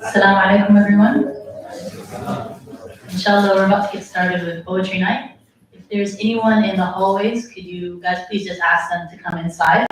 Assalamu alaikum, everyone. Inshallah, we're about to get started with poetry night. If there's anyone in the hallways, could you guys please just ask them to come inside?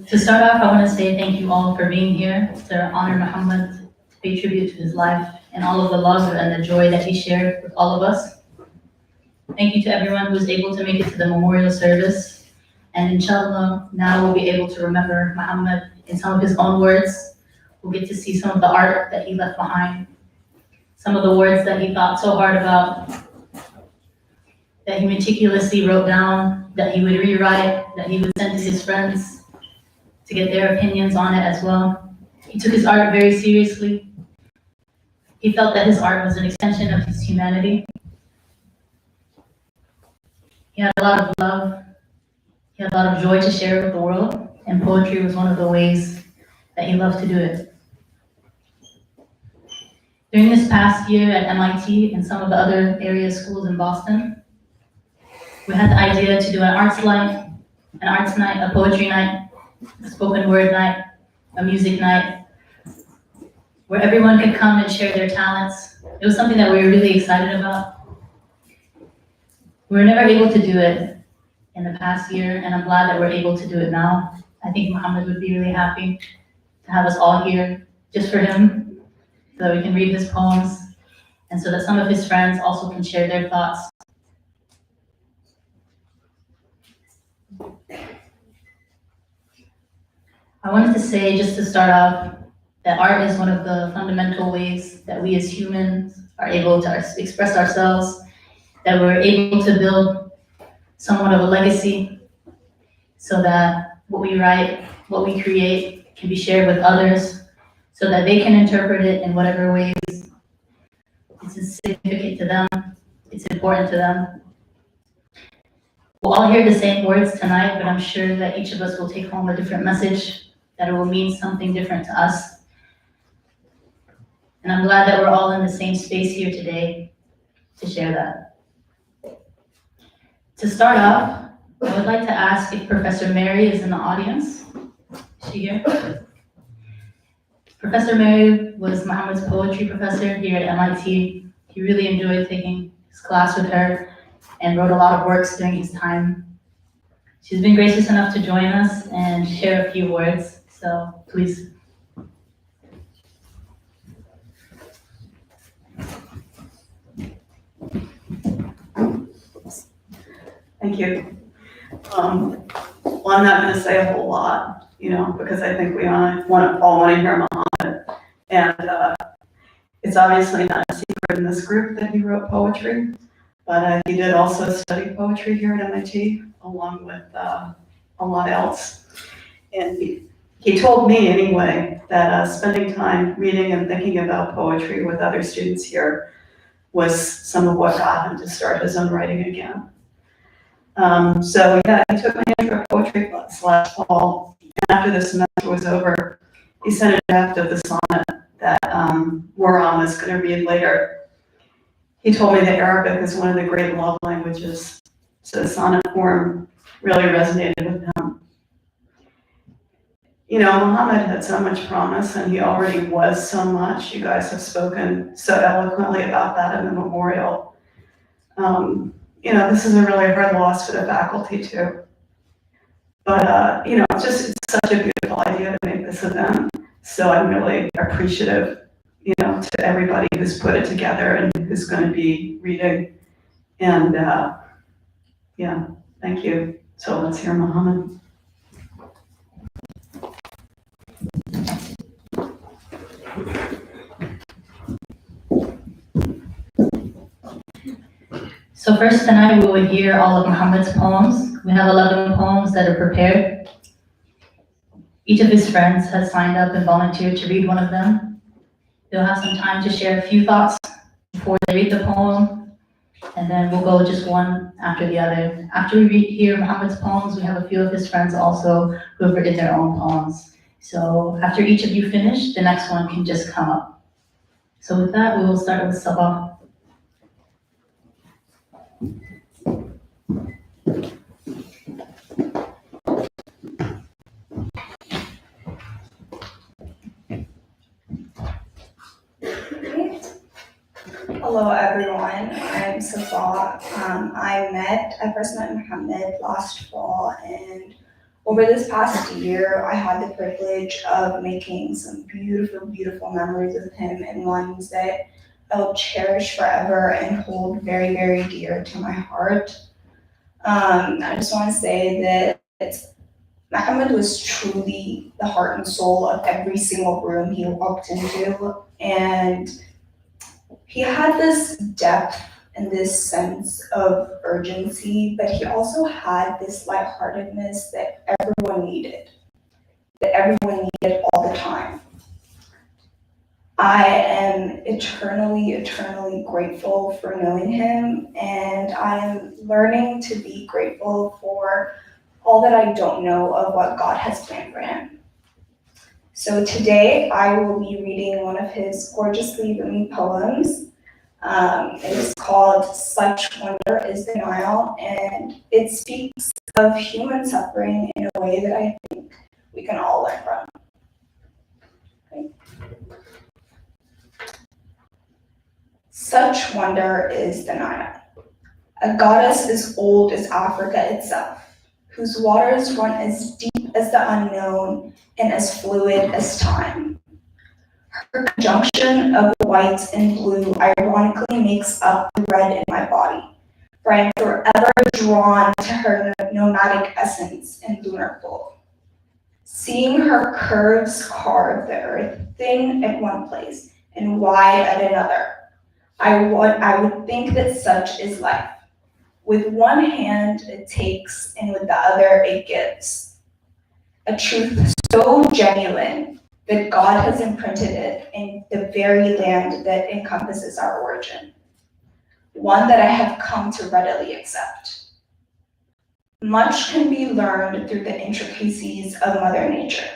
To start off, I want to say thank you all for being here to honor Muhammad, to pay tribute to his life and all of the love and the joy that he shared with all of us. Thank you to everyone who was able to make it to the memorial service. And inshallah, now we'll be able to remember Muhammad in some of his own words. We'll get to see some of the art that he left behind, some of the words that he thought so hard about, that he meticulously wrote down, that he would rewrite, that he would send to his friends to get their opinions on it as well. He took his art very seriously. He felt that his art was an extension of his humanity. He had a lot of love. He had a lot of joy to share with the world, and poetry was one of the ways that he loved to do it. During this past year at MIT and some of the other area schools in Boston, we had the idea to do an arts night, a poetry night, a spoken word night, a music night, where everyone could come and share their talents. It was something that we were really excited about. We were never able to do it in the past year, and I'm glad that we're able to do it now. I think Muhammad would be really happy to have us all here just for him, so that we can read his poems, and so that some of his friends also can share their thoughts. I wanted to say, just to start off, that art is one of the fundamental ways that we as humans are able to express ourselves, that we're able to build somewhat of a legacy, so that what we write, what we create can be shared with others, so that they can interpret it in whatever ways it's significant to them, it's important to them. We'll all hear the same words tonight, but I'm sure that each of us will take home a different message, that it will mean something different to us. And I'm glad that we're all in the same space here today to share that. To start off, I would like to ask if Professor Mary is in the audience. Is she here? Professor Mary was Muhammad's poetry professor here at MIT. He really enjoyed taking his class with her and wrote a lot of works during his time. She's been gracious enough to join us and share a few words. So please. Thank you. Well, I'm not going to say a whole lot, because I think we all want to hear Muhammad. And it's obviously not a secret in this group that he wrote poetry, but he did also study poetry here at MIT, along with a lot else. And he told me anyway that spending time reading and thinking about poetry with other students here was some of what got him to start his own writing again. So yeah, he took my intro poetry class last fall, and after the semester was over, he sent a draft of the sonnet that Moram is going to read later. He told me that Arabic is one of the great love languages, so the sonnet form really resonated with him. You know, Mohamed had so much promise, and he already was so much. You guys have spoken so eloquently about that in the memorial. You know, this is a really hard loss for the faculty too. But, you know, it's such a beautiful idea to make this event. So I'm really appreciative, you know, to everybody who's put it together and who's going to be reading. And yeah, thank you. So let's hear Mohamed. So first tonight we will hear all of Mohamed's poems. We have 11 poems that are prepared. Each of his friends has signed up and volunteered to read one of them. They'll have some time to share a few thoughts before they read the poem, and then we'll go just one after the other. After we hear Mohamed's poems, we have a few of his friends also who have written their own poems. So after each of you finish, the next one can just come up. So with that, we will start with Sabah. Hello everyone, I'm Safa. I first met Mohamed last fall, and over this past year, I had the privilege of making some beautiful, beautiful memories with him, and ones that I'll cherish forever and hold very, very dear to my heart. I just want to say that Mohamed was truly the heart and soul of every single room he walked into, and he had this depth and this sense of urgency, but he also had this lightheartedness that everyone needed all the time. I am eternally, eternally grateful for knowing him, and I am learning to be grateful for all that I don't know of what God has planned for him. So today I will be reading one of his gorgeously Rumi poems. It is called Such Wonder is the Nile, and it speaks of human suffering in a way that I think we can all learn from. Okay. Such wonder is the Nile, a goddess as old as Africa itself, whose waters run as deep as the unknown and as fluid as time. Her conjunction of white and blue ironically makes up the red in my body, for I am forever drawn to her nomadic essence and lunar pull. Seeing her curves carve the earth thin at one place and wide at another, I would think that such is life. With one hand it takes, and with the other it gives. A truth so genuine that God has imprinted it in the very land that encompasses our origin. One that I have come to readily accept. Much can be learned through the intricacies of Mother Nature.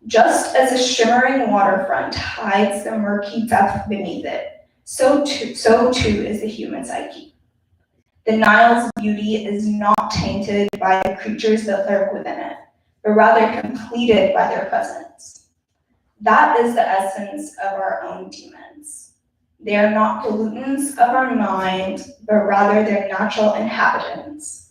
Just as a shimmering waterfront hides the murky depth beneath it, so too is the human psyche. The Nile's beauty is not tainted by the creatures that lurk within it, but rather completed by their presence. That is the essence of our own demons. They are not pollutants of our mind, but rather their natural inhabitants.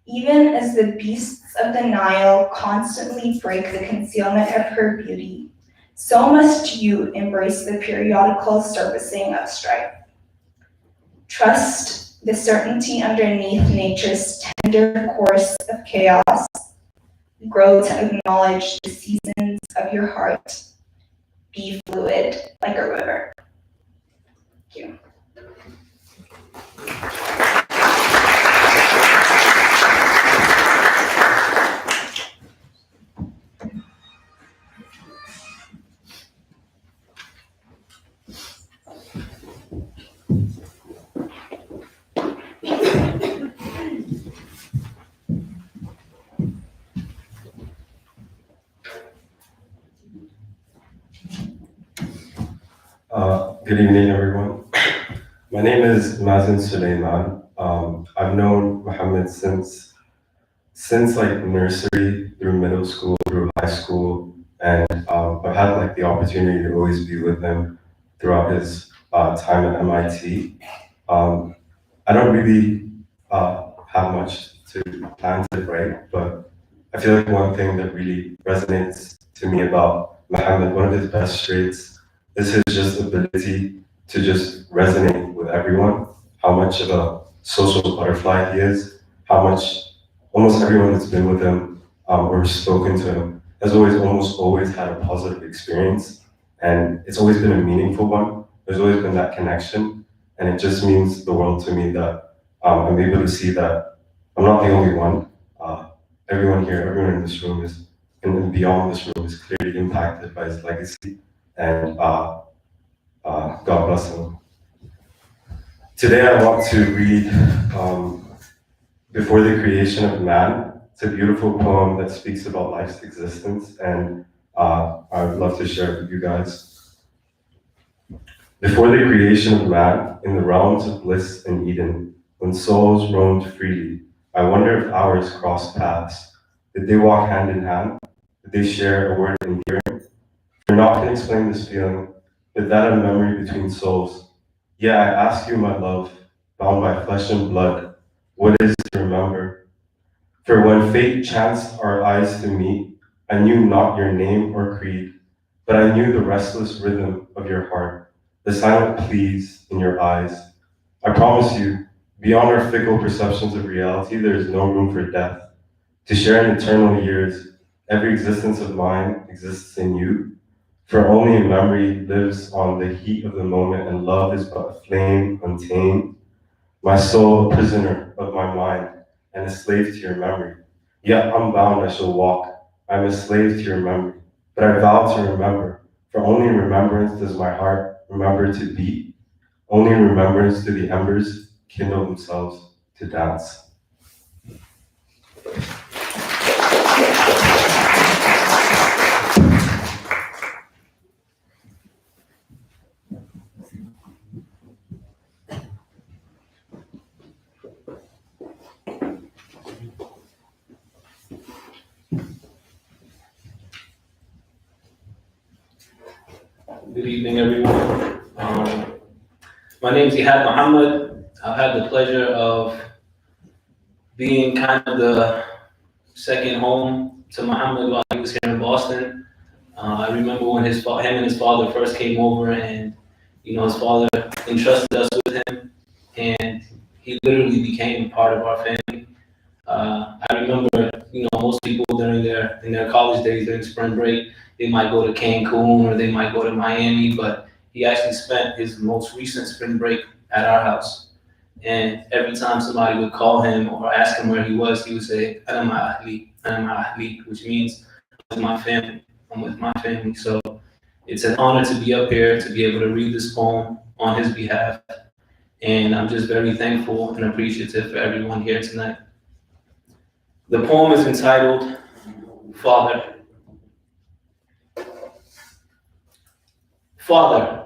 Even as the beasts of the Nile constantly break the concealment of her beauty, so must you embrace the periodical surfacing of strife. Trust the certainty underneath nature's tender course of chaos. Grow to acknowledge the seasons of your heart. be fluid like a river. Thank you. Good evening, everyone. My name is Mazen Suleiman. I've known Mohamed since like nursery through middle school, through high school, and I've had like the opportunity to always be with him throughout his time at MIT. I don't really have much to plan to write, but I feel like one thing that really resonates to me about Mohamed, one of his best traits, is his just ability to just resonate with everyone, how much of a social butterfly he is, how much almost everyone that's been with him or spoken to him has almost always had a positive experience. And it's always been a meaningful one. There's always been that connection. And it just means the world to me that I'm able to see that I'm not the only one. Everyone here, everyone in this room is, and beyond this room, is clearly impacted by his legacy. And God bless him. Today I want to read Before the Creation of Man. It's a beautiful poem that speaks about life's existence, and I would love to share it with you guys. Before the creation of man, in the realms of bliss and Eden, when souls roamed freely, I wonder if ours crossed paths. Did they walk hand in hand? Did they share a word endearing? For naught can explain this feeling, but that of memory between souls. Yeah, I ask you, my love, bound by flesh and blood, what is to remember? For when fate chanced our eyes to meet, I knew not your name or creed, but I knew the restless rhythm of your heart, the silent pleas in your eyes. I promise you, beyond our fickle perceptions of reality, there is no room for death. To share in eternal years, every existence of mine exists in you. For only memory lives on the heat of the moment, and love is but a flame untamed. My soul, a prisoner of my mind, and a slave to your memory. Yet unbound I shall walk. I am a slave to your memory. But I vow to remember, for only in remembrance does my heart remember to beat. Only in remembrance do the embers kindle themselves to dance. Good evening, everyone. My name is Mohamed. I've had the pleasure of being kind of the second home to Mohamed while he was here in Boston. I remember when him and his father first came over, and his father entrusted us with him, and he literally became part of our family. I remember, most people in their college days during spring break, they might go to Cancun or they might go to Miami, but he actually spent his most recent spring break at our house. And every time somebody would call him or ask him where he was, he would say, "Ana ma ahli," which means I'm with my family. I'm with my family. So it's an honor to be up here, to be able to read this poem on his behalf. And I'm just very thankful and appreciative for everyone here tonight. The poem is entitled, Father. Father,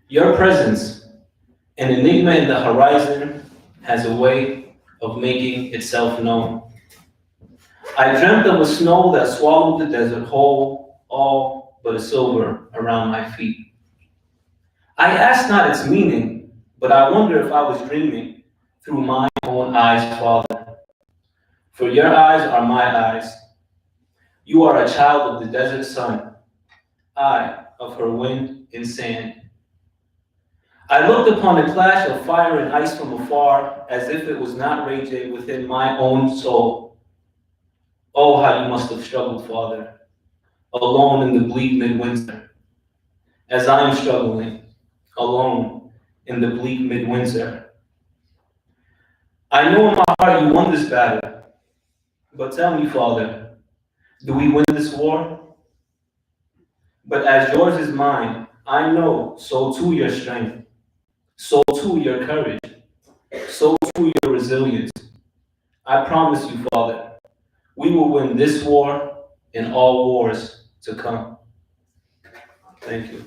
your presence, an enigma in the horizon, has a way of making itself known. I dreamt of a snow that swallowed the desert whole, all but a silver around my feet. I asked not its meaning, but I wonder if I was dreaming through my own eyes, Father. For your eyes are my eyes. You are a child of the desert sun, I of her wind and sand. I looked upon a clash of fire and ice from afar, as if it was not raging within my own soul. Oh, how you must have struggled, Father, alone in the bleak midwinter, as I am struggling alone in the bleak midwinter. I know in my heart you won this battle, but tell me, Father, do we win this war? But as yours is mine, I know, so too your strength, so too your courage, so too your resilience. I promise you, Father, we will win this war and all wars to come. Thank you.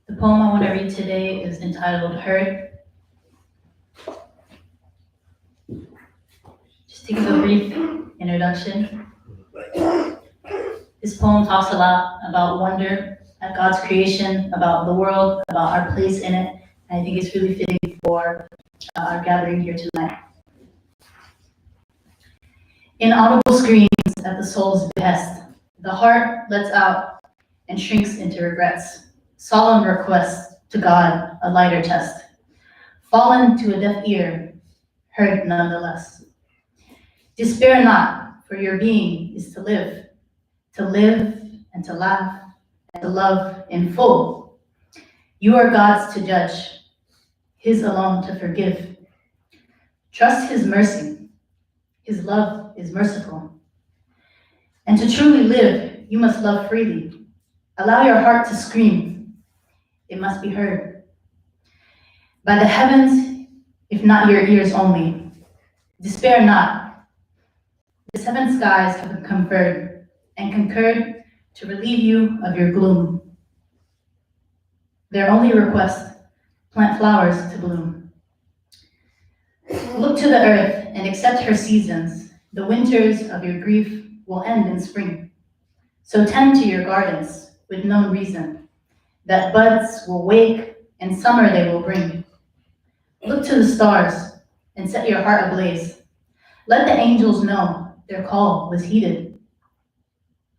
The poem I want to read today is entitled Hurt. Just to give a brief introduction. This poem talks a lot about wonder at God's creation, about the world, about our place in it. And I think it's really fitting for our gathering here tonight. Inaudible screams at the soul's behest. The heart lets out and shrinks into regrets. Solemn request to God, a lighter test. Fallen to a deaf ear, heard nonetheless. Despair not, for your being is to live and to laugh and to love in full. You are God's to judge, His alone to forgive. Trust His mercy, His love is merciful. And to truly live, you must love freely. Allow your heart to scream, it must be heard. By the heavens, if not your ears only. Despair not. The seven skies have conferred and concurred to relieve you of your gloom. Their only request, plant flowers to bloom. Look to the earth and accept her seasons. The winters of your grief will end in spring. So tend to your gardens with known reason, that buds will wake and summer they will bring. Look to the stars and set your heart ablaze. Let the angels know their call was heeded.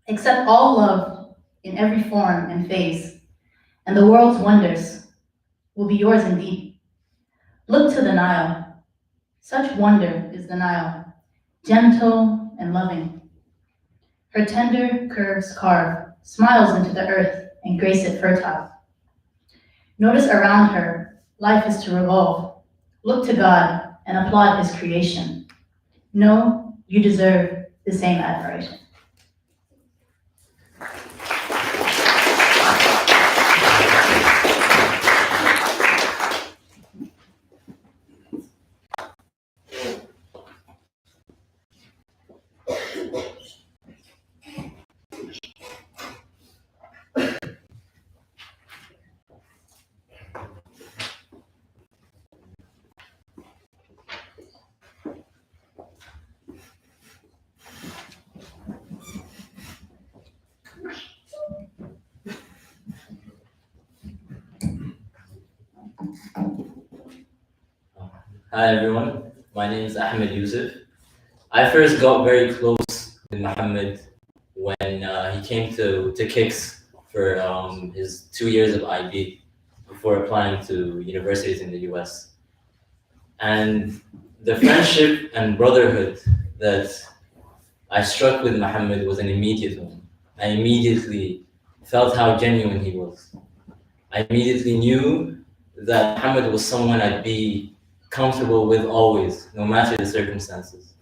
Accept all love in every form and phase, and the world's wonders will be yours indeed. Look to the Nile. Such wonder is the Nile, gentle and loving. Her tender curves carve, smiles into the earth and grace it fertile. Notice around her, life is to revolve. Look to God and applaud His creation. Know you deserve the same admiration. Hi everyone, my name is Ahmed Yusuf. I first got very close with Mohamed when he came to Kicks for his 2 years of IB before applying to universities in the US. And the friendship and brotherhood that I struck with Mohamed was an immediate one. I immediately felt how genuine he was. I immediately knew that Mohamed was someone I'd be comfortable with always, no matter the circumstances.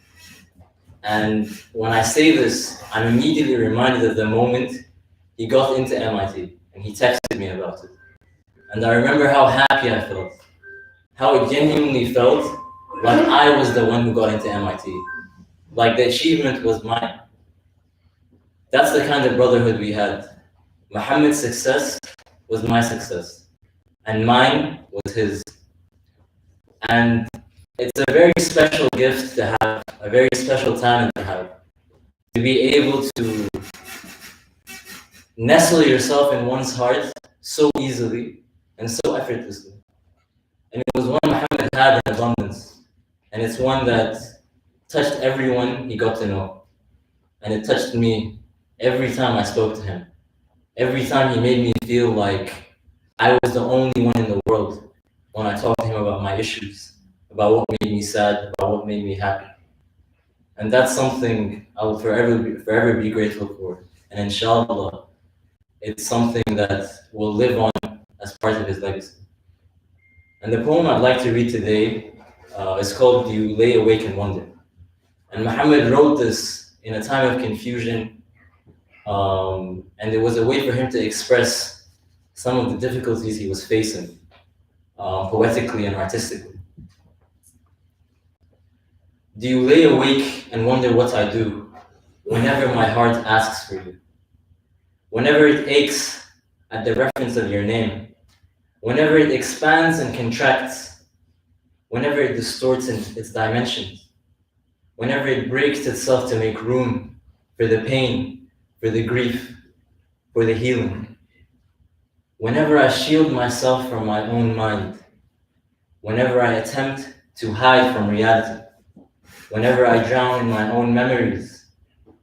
And when I say this, I'm immediately reminded of the moment he got into MIT and he texted me about it. And I remember how happy I felt, how it genuinely felt like I was the one who got into MIT, like the achievement was mine. That's the kind of brotherhood we had. Mohamed's success was my success, and mine was his. And it's a very special gift to have, a very special talent to have, to be able to nestle yourself in one's heart so easily and so effortlessly. And it was one Mohamed had in abundance, and it's one that touched everyone he got to know. And it touched me every time I spoke to him. Every time he made me feel like I was the only one in the world when I talked to him about my issues, about what made me sad, about what made me happy. And that's something I will forever be grateful for. And inshallah, it's something that will live on as part of his legacy. And the poem I'd like to read today is called "Do You Lay Awake and Wonder?" And Muhammad wrote this in a time of confusion, and it was a way for him to express some of the difficulties he was facing, poetically and artistically. Do you lay awake and wonder what I do whenever my heart asks for you? Whenever it aches at the reference of your name, whenever it expands and contracts, whenever it distorts in its dimensions, whenever it breaks itself to make room for the pain, for the grief, for the healing, whenever I shield myself from my own mind, whenever I attempt to hide from reality, whenever I drown in my own memories,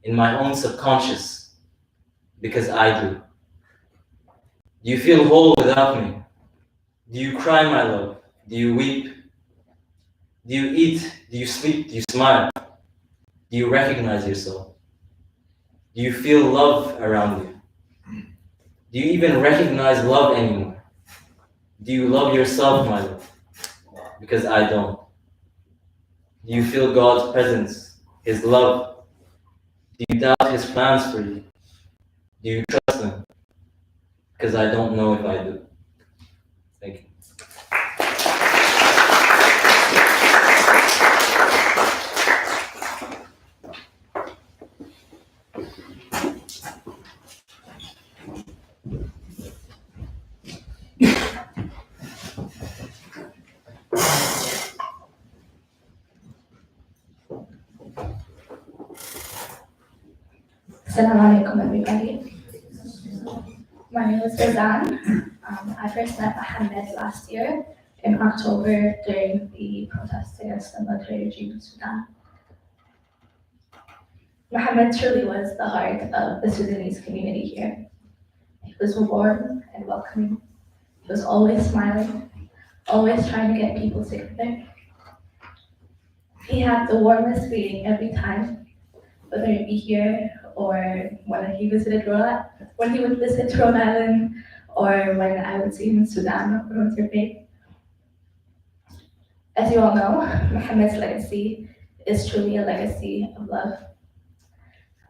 in my own subconscious, because I do. Do you feel whole without me? Do you cry, my love? Do you weep? Do you eat? Do you sleep? Do you smile? Do you recognize yourself? Do you feel love around you? Do you even recognize love anymore? Do you love yourself, my love? Because I don't. Do you feel God's presence, His love? Do you doubt His plans for you? Do you trust Him? Because I don't know if I do. Thank you. Assalamu alaikum, everybody. My name is Razan. I first met Mohamed last year in October during the protests against the military regime in Sudan. Mohamed truly was the heart of the Sudanese community here. He was warm and welcoming. He was always smiling, always trying to get people together. He had the warmest greeting every time, whether it be here or when he visited when he would visit Rhode Island, or when I would see him in Sudan or Winter Bay. As you all know, Mohammed's legacy is truly a legacy of love.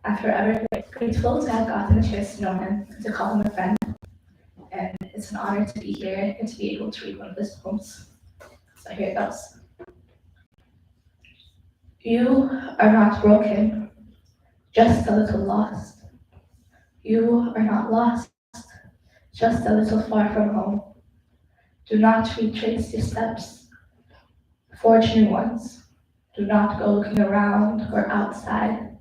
I'm forever grateful to have gotten a chance to know him, to call him a friend, and it's an honor to be here and to be able to read one of his poems. So here it goes. You are not broken, just a little lost. You are not lost, just a little far from home. Do not retrace your steps, forge new ones. Do not go looking around or outside.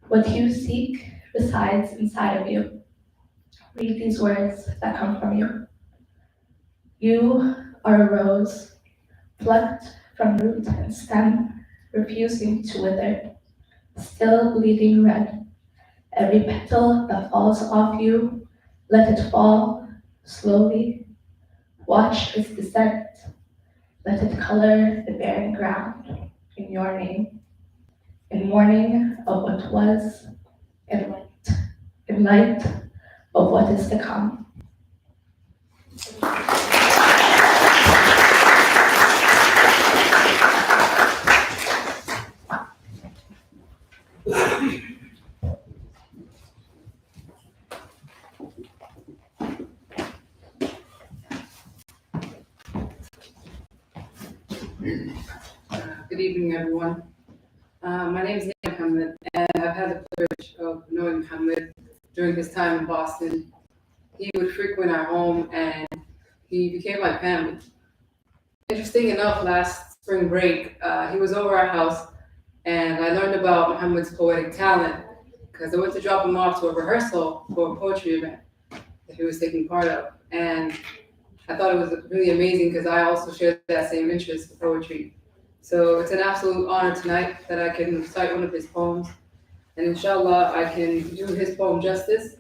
What you seek resides inside of you. Read these words that come from you. You are a rose, plucked from root and stem, refusing to wither, still bleeding red. Every petal that falls off you, let it fall slowly. Watch its descent. Let it color the barren ground in your name, in mourning of what was, in light of what is to come. Good evening, everyone. My name is Mohamed, and I've had the privilege of knowing Mohamed during his time in Boston. He would frequent our home, and he became like family. Interesting enough, last spring break, he was over our house, and I learned about Mohamed's poetic talent because I went to drop him off to a rehearsal for a poetry event that he was taking part of. And I thought it was really amazing because I also shared that same interest in poetry. So it's an absolute honor tonight that I can recite one of his poems. And inshallah, I can do his poem justice.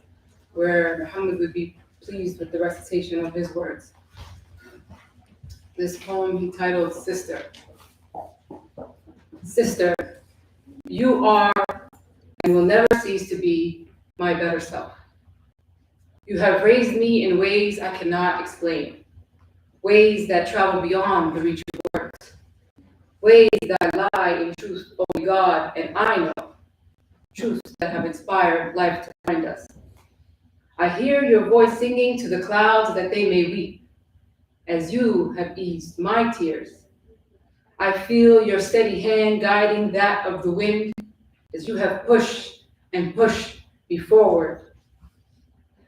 where Muhammad would be pleased with the recitation of his words. This poem he titled Sister. Sister, you are and will never cease to be my better self. You have raised me in ways I cannot explain, ways that travel beyond the reach of words, ways that lie in truth, only God and I know, truths that have inspired life to find us. I hear your voice singing to the clouds that they may weep, as you have eased my tears. I feel your steady hand guiding that of the wind, as you have pushed and pushed me forward.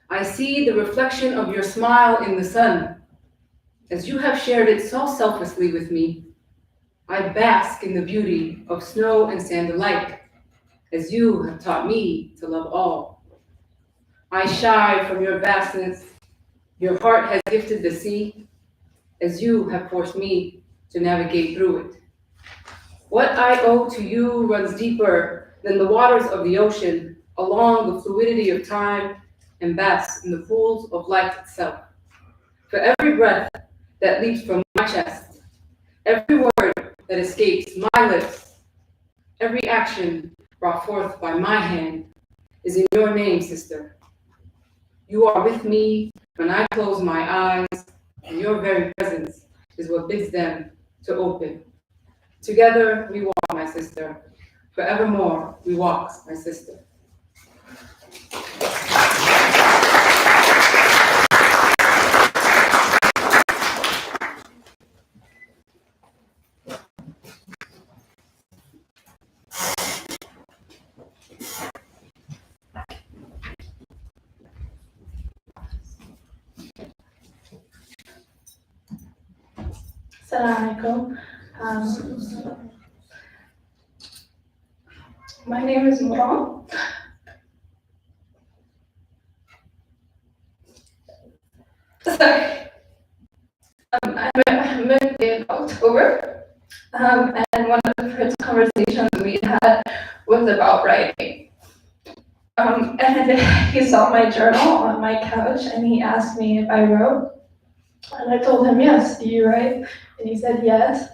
I see the reflection of your smile in the sun, as you have shared it so selflessly with me. I bask in the beauty of snow and sand alike, as you have taught me to love all. I shy from your vastness. Your heart has gifted the sea, as you have forced me to navigate through it. What I owe to you runs deeper than the waters of the ocean, along the fluidity of time, and basks in the pools of life itself. For every breath that leaps from my chest, every word that escapes my lips, every action brought forth by my hand is in your name, sister. You are with me when I close my eyes, and your very presence is what bids them to open. Together we walk, my sister. Forevermore we walk, my sister. Assalamu my name is Mohamed. Sorry. I met Mohamed in October, and one of the first conversations we had was about writing. And he saw my journal on my couch and he asked me if I wrote. And I told him, yes, do you write? And he said, yes.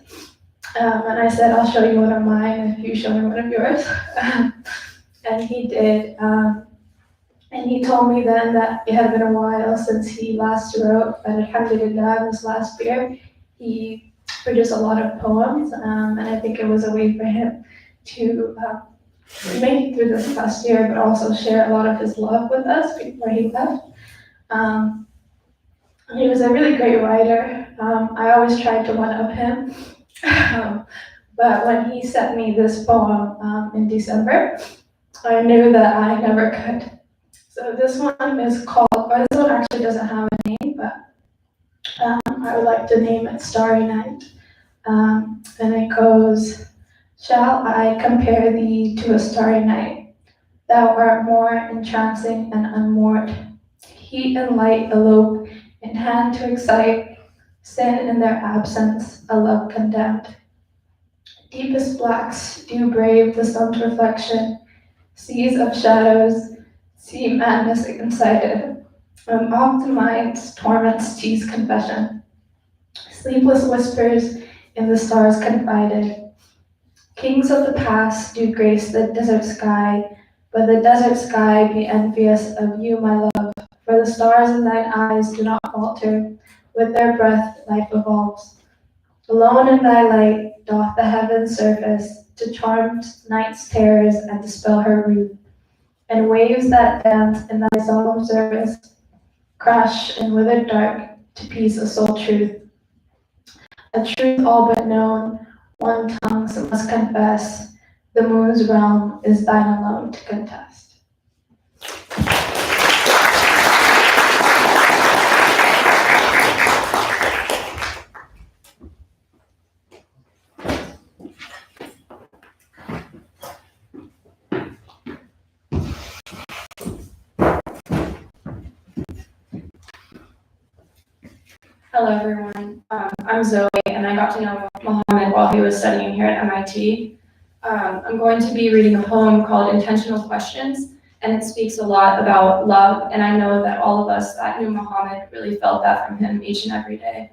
And I said, I'll show you one of mine if you show me one of yours. And he did. And he told me then that it had been a while since he last wrote, but alhamdulillah, this last year, he produced a lot of poems. And I think it was a way for him to make it through this past year, but also share a lot of his love with us before he left. He was a really great writer. I always tried to one-up him. But when he sent me this poem in December, I knew that I never could. So this one is called, or this one actually doesn't have a name, but I would like to name it Starry Night. And it goes, shall I compare thee to a starry night? Thou art more entrancing and unmoored. Heat and light elope in hand to excite, sin in their absence, a love condemned. Deepest blacks do brave the sun's reflection, seas of shadows, see madness incited. Oft the mind's torments tease confession, sleepless whispers in the stars confided. Kings of the past do grace the desert sky, but the desert sky be envious of you, my love. For the stars in thine eyes do not falter, with their breath life evolves. Alone in thy light doth the heavens surface, to charm night's terrors and dispel her ruth. And waves that dance in thy solemn service, crash in withered dark to peace a sole truth. A truth all but known, one tongue must confess, the moon's realm is thine alone to contest. Hello, everyone. I'm Zoe, and I got to know Mohamed while he was studying here at MIT. I'm going to be reading a poem called Intentional Questions, and it speaks a lot about love, and I know that all of us that knew Muhammad really felt that from him each and every day.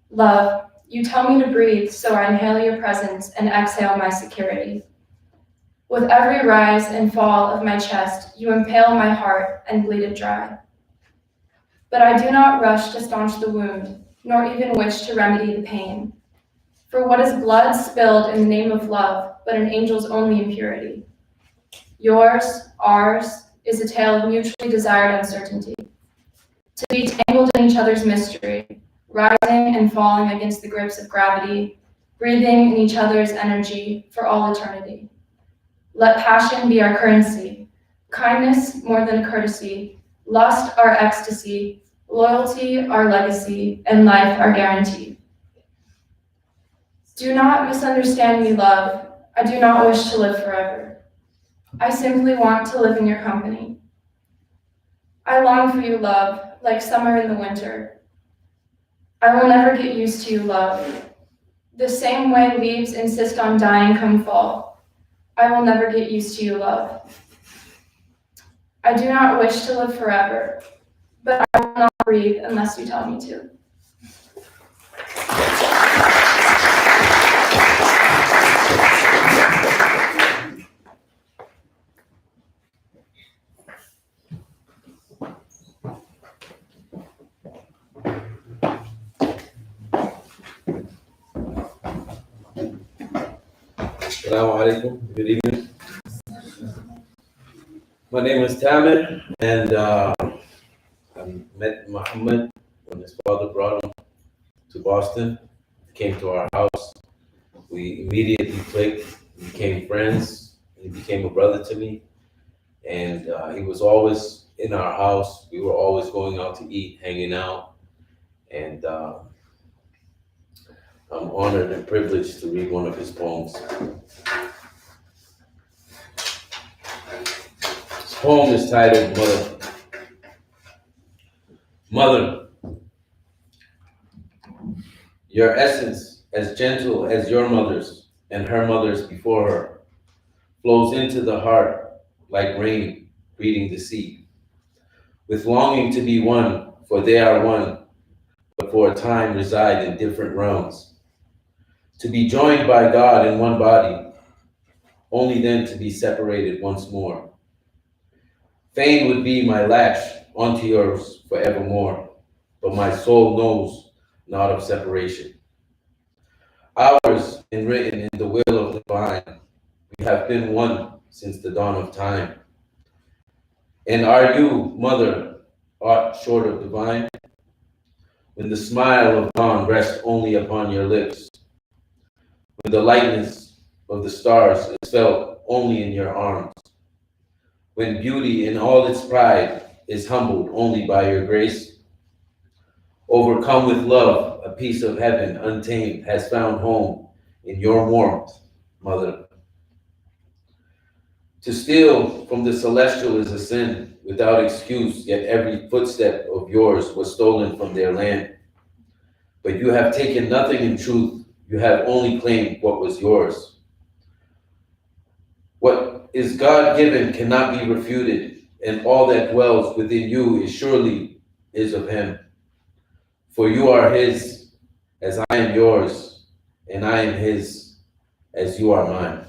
Love, you tell me to breathe, so I inhale your presence and exhale my security. With every rise and fall of my chest, you impale my heart and bleed it dry. But I do not rush to staunch the wound, nor even wish to remedy the pain. For what is blood spilled in the name of love, but an angel's only impurity? Yours, ours, is a tale of mutually desired uncertainty. To be tangled in each other's mystery, rising and falling against the grips of gravity, breathing in each other's energy for all eternity. Let passion be our currency, kindness more than courtesy, lust our ecstasy, loyalty our legacy, and life our guarantee. Do not misunderstand me, love. I do not wish to live forever. I simply want to live in your company. I long for you, love, like summer in the winter. I will never get used to you, love. The same way leaves insist on dying come fall. I will never get used to you, love. I do not wish to live forever, but I will not breathe unless you tell me to. Assalamu alaikum. Good evening. My name is Tamir, and I met Muhammad when his father brought him to Boston. He came to our house. We immediately clicked, became friends. He became a brother to me, and he was always in our house. We were always going out to eat, hanging out, and I'm honored and privileged to read one of his poems. This poem is titled Mother. Mother, your essence, as gentle as your mother's and her mother's before her, flows into the heart like rain greeting the sea, with longing to be one, for they are one, but for a time reside in different realms. To be joined by God in one body, only then to be separated once more. Fain would be my latch onto yours forevermore, but my soul knows not of separation. Ours and written in the will of the divine, we have been one since the dawn of time. And are you, mother, aught short of divine? When the smile of dawn rests only upon your lips, when the lightness of the stars is felt only in your arms, when beauty in all its pride is humbled only by your grace, overcome with love, a piece of heaven untamed has found home in your warmth, mother. To steal from the celestial is a sin without excuse, yet every footstep of yours was stolen from their land. But you have taken nothing in truth, you have only claimed what was yours. What is God-given cannot be refuted, and all that dwells within you is surely is of him. For you are his, as I am yours, and I am his, as you are mine.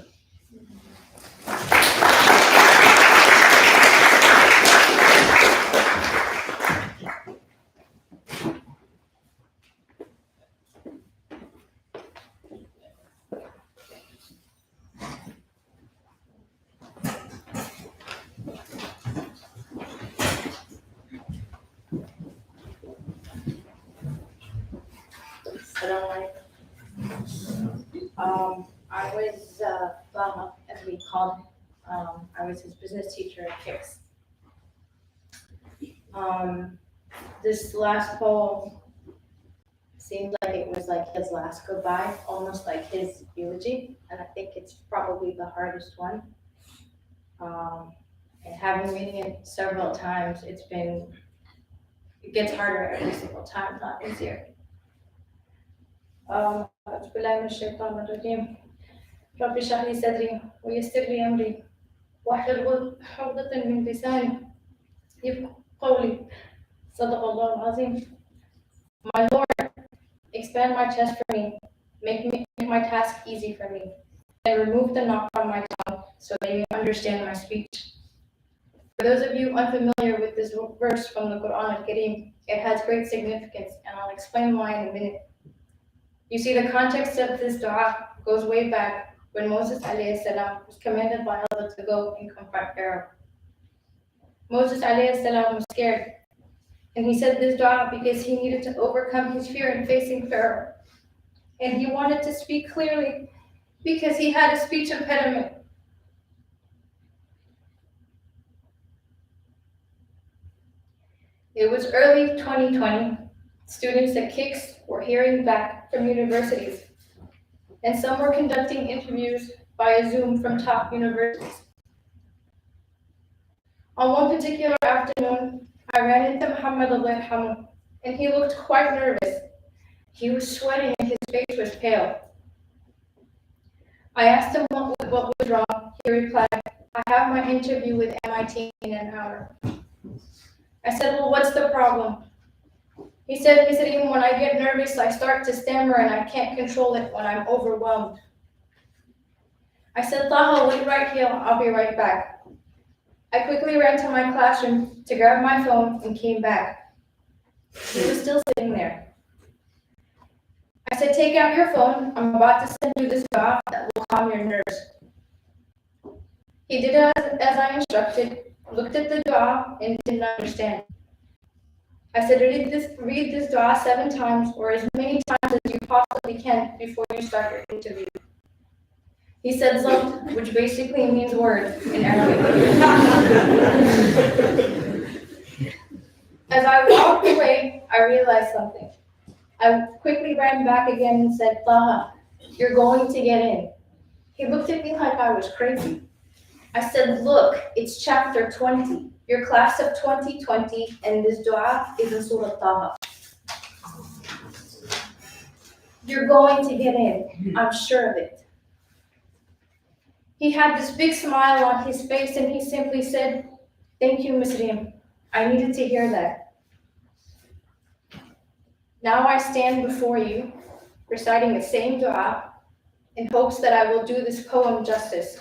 I was Bama, as we called him. I was his business teacher at Kicks. This last poem seemed like it was like his last goodbye, almost like his eulogy, and I think it's probably the hardest one. And having reading it several times, it gets harder every single time, not easier. أعوذ بالله من الشيطان الرجيم رب اشرح لي صدري ويسر لي أمري واحلل عقدة من لساني يفقهوا قولي صدق الله العظيم. My Lord, expand my chest for me, make my task easy for me, and remove the knock from my tongue so that you may understand my speech. For those of you unfamiliar with this verse from the Quran al-Karim, it has great significance, and I'll explain why in a minute. You see, the context of this dua goes way back when Moses alayhi salam was commanded by Allah to go and confront Pharaoh. Moses alayhi salam was scared, and he said this dua because he needed to overcome his fear in facing Pharaoh. And he wanted to speak clearly because he had a speech impediment. It was early 2020. Students at KICS were hearing back from universities, and some were conducting interviews via Zoom from top universities. On one particular afternoon, I ran into Mohamed Magdi Taha, and he looked quite nervous. He was sweating and his face was pale. I asked him what was wrong. He replied, I have my interview with MIT in an hour. I said, well, what's the problem? He said, even when I get nervous, I start to stammer and I can't control it when I'm overwhelmed. I said, Taha, wait right here, I'll be right back. I quickly ran to my classroom to grab my phone and came back. He was still sitting there. I said, take out your phone, I'm about to send you this dua that will calm your nerves. He did as I instructed, looked at the dua and didn't understand. I said, read this dua 7 times or as many times as you possibly can before you start your interview. He said zabt, which basically means word in Arabic. As I walked away, I realized something. I quickly ran back again and said, Taha, you're going to get in. He looked at me like I was crazy. I said, look, it's chapter 20, your class of 2020, and this dua is in Surah Taha. You're going to get in, I'm sure of it. He had this big smile on his face and he simply said, thank you, Ms. Reem. I needed to hear that. Now I stand before you, reciting the same dua, in hopes that I will do this poem justice,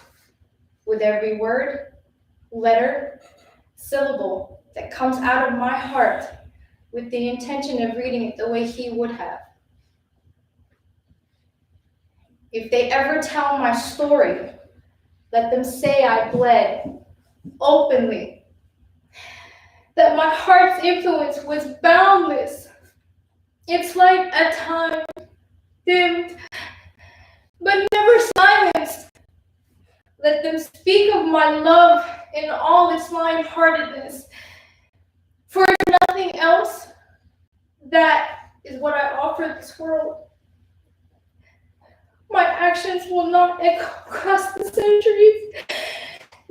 with every word, letter, syllable that comes out of my heart, with the intention of reading it the way he would have. If they ever tell my story, let them say I bled openly, that my heart's influence was boundless. Its light at times dimmed, but never silenced. Let them speak of my love in all its lion-heartedness. For if nothing else, that is what I offer this world. My actions will not echo across the centuries.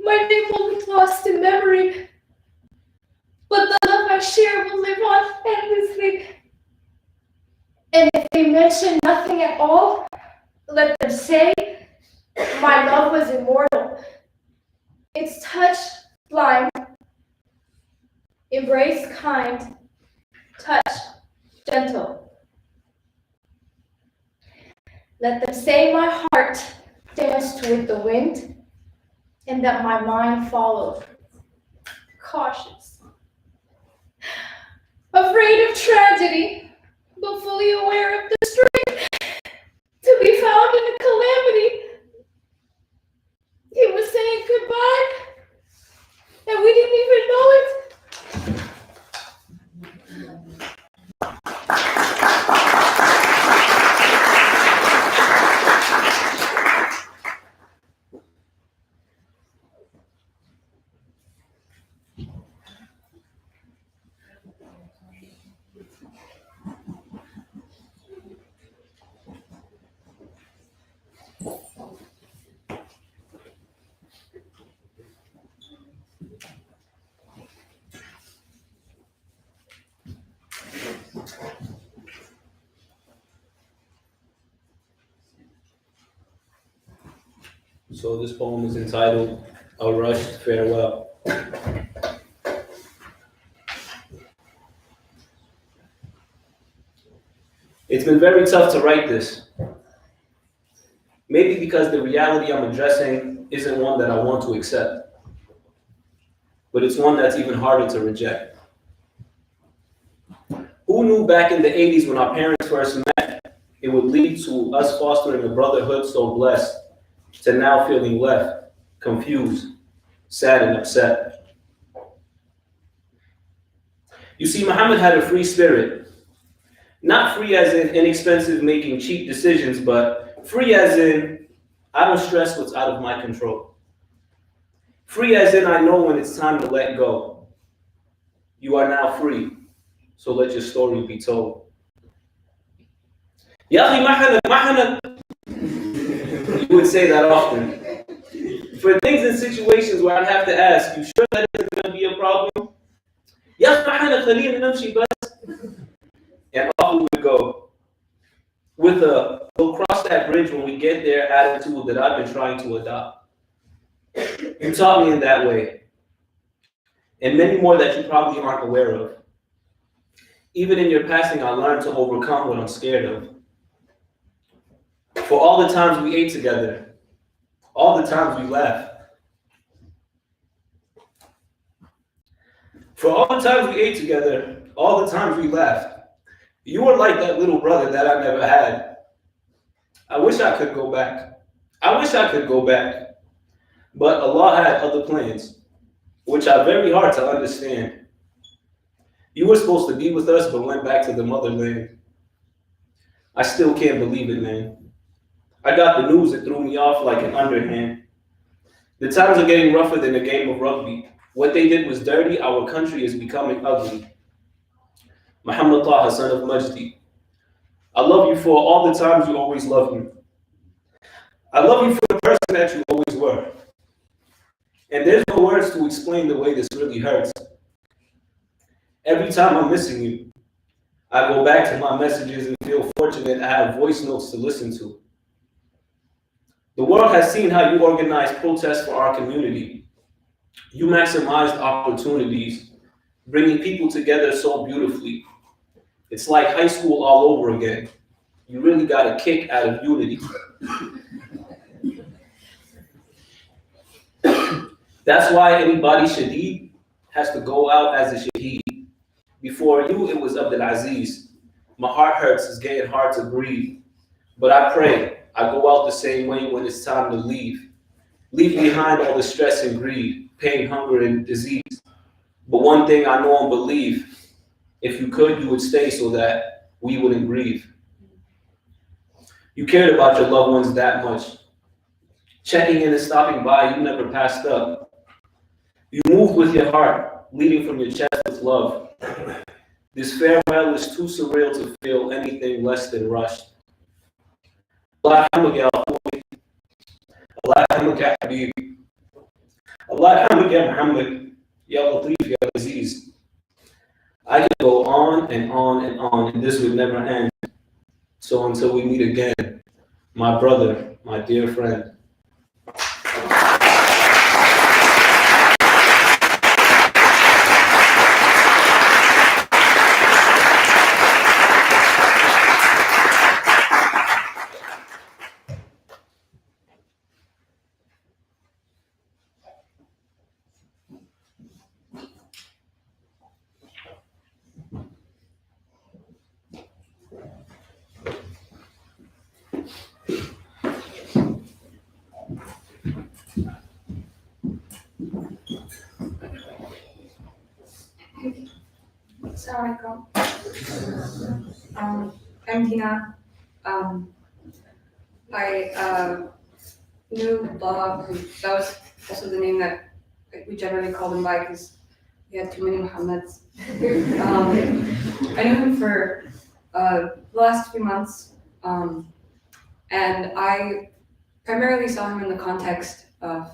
My name will be lost in memory. But the love I share will live on endlessly. And if they mention nothing at all, let them say, my love was immortal. Its touch blind, embrace kind, touch gentle. Let them say my heart danced with the wind, and that my mind followed, cautious, afraid of tragedy, but fully aware of the strength to be found in a calamity. He was saying goodbye, and we didn't even know it. So this poem is entitled a rushed farewell. It's been very tough to write this. Maybe because the reality I'm addressing isn't one that I want to accept, but it's one that's even harder to reject. Who knew back in the 80s when our parents first met, it would lead to us fostering a brotherhood so blessed, to now feeling left, confused, sad and upset. You see, Muhammad had a free spirit. Not free as in inexpensive making cheap decisions, but free as in I don't stress what's out of my control. Free as in I know when it's time to let go. You are now free, so let your story be told. Ya akhi, mahana. You would say that often. For things and situations where I'd have to ask, you sure that isn't going to be a problem? Ya mahana khalil namshi bas. And off we would go. With a we'll cross that bridge when we get there attitude that I've been trying to adopt. You taught me in that way. And many more that you probably aren't aware of. Even in your passing, I learned to overcome what I'm scared of. For all the times we ate together, all the times we laughed. For all the times we ate together, all the times we laughed. You were like that little brother that I never had. I wish I could go back. I wish I could go back. But Allah had other plans, which are very hard to understand. You were supposed to be with us, but went back to the motherland. I still can't believe it, man. I got the news that threw me off like an underhand. The times are getting rougher than a game of rugby. What they did was dirty. Our country is becoming ugly. Mohamed Taha, son of Magdi. I love you for all the times you always loved me. I love you for the person that you always were. And there's no words to explain the way this really hurts. Every time I'm missing you, I go back to my messages and feel fortunate I have voice notes to listen to. The world has seen how you organize protests for our community. You maximized opportunities, bringing people together so beautifully. It's like high school all over again. You really got a kick out of unity. That's why anybody shaheed has to go out as a shaheed. Before you, it was Abdul Aziz. My heart hurts, it's getting hard to breathe. But I pray, I go out the same way when it's time to leave. Leave behind all the stress and greed, pain, hunger, and disease. But one thing I know and believe, if you could, you would stay so that we wouldn't grieve. You cared about your loved ones that much. Checking in and stopping by, you never passed up. You moved with your heart, leading from your chest with love. This farewell is too surreal to feel anything less than rushed. Allah yahmak ya akhuy. Allah yahmak ya habib. Allah yahmak ya Muhammad. Ya Latif ya Aziz. I could go on and on and on, and this would never end. So until we meet again, my brother, my dear friend. Assalamualaikum. I'm Tina. I knew Bob, that was also the name that we generally called him by because we had too many Mohammeds. I knew him for the last few months, and I primarily saw him in the context of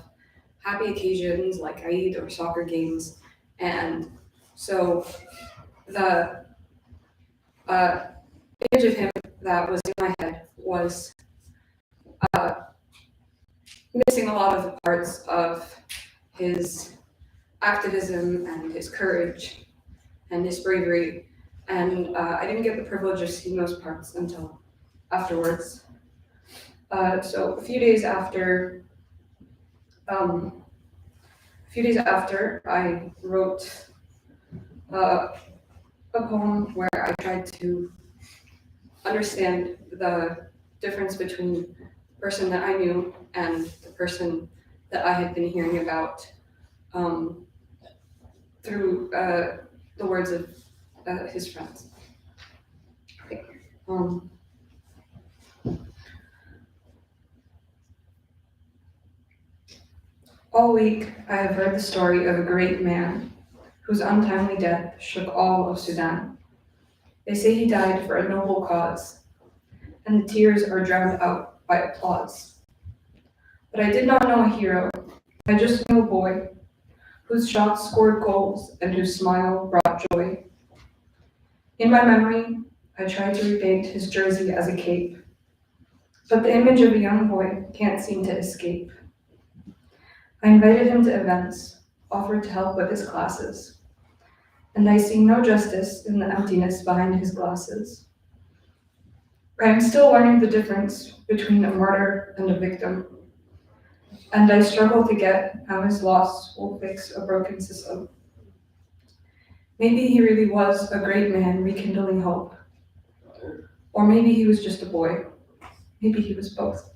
happy occasions like Eid or soccer games, and so the image of him that was in my head was missing a lot of the parts of his activism and his courage and his bravery. And I didn't get the privilege of seeing those parts until afterwards. So a few days after I wrote a poem where I tried to understand the difference between the person that I knew and the person that I had been hearing about through the words of his friends. Okay. All week, I have heard the story of a great man whose untimely death shook all of Sudan. They say he died for a noble cause, and the tears are drowned out by applause. But I did not know a hero. I just knew a boy whose shots scored goals and whose smile brought joy. In my memory, I tried to repaint his jersey as a cape, but the image of a young boy can't seem to escape. I invited him to events, offered to help with his classes, and I see no justice in the emptiness behind his glasses. I am still learning the difference between a martyr and a victim, and I struggle to get how his loss will fix a broken system. Maybe he really was a great man rekindling hope, or maybe he was just a boy. Maybe he was both.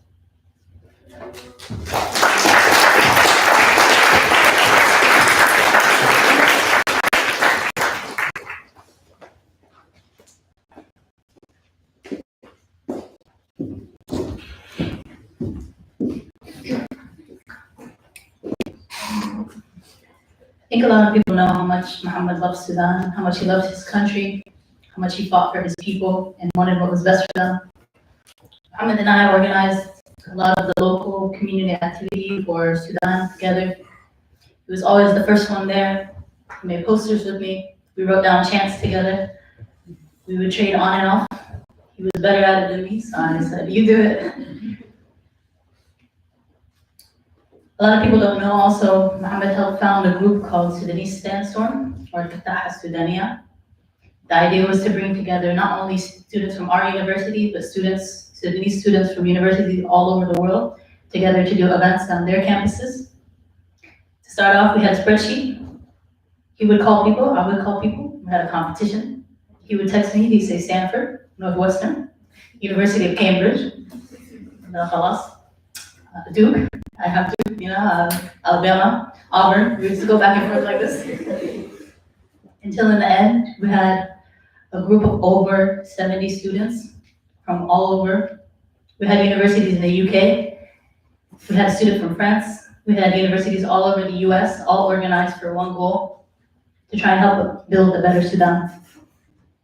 I think a lot of people know how much Mohammed loves Sudan, how much he loves his country, how much he fought for his people and wanted what was best for them. Mohammed and I organized a lot of the local community activity for Sudan together. He was always the first one there. He made posters with me. We wrote down chants together. We would trade on and off. He was better at it than me, so I said, you do it. A lot of people don't know also, Mohammed helped found a group called Sudanese Sandstorm, or Taha Sudania. The idea was to bring together not only students from our university, but Sudanese students from universities all over the world together to do events on their campuses. To start off, we had a spreadsheet. He would call people, I would call people. We had a competition. He would text me, he'd say Stanford, Northwestern, University of Cambridge, Duke, I have Duke, Alabama, Auburn. We used to go back and forth like this. Until in the end, we had a group of over 70 students from all over. We had universities in the UK. We had a student from France. We had universities all over the US, all organized for one goal, to try and help build a better Sudan.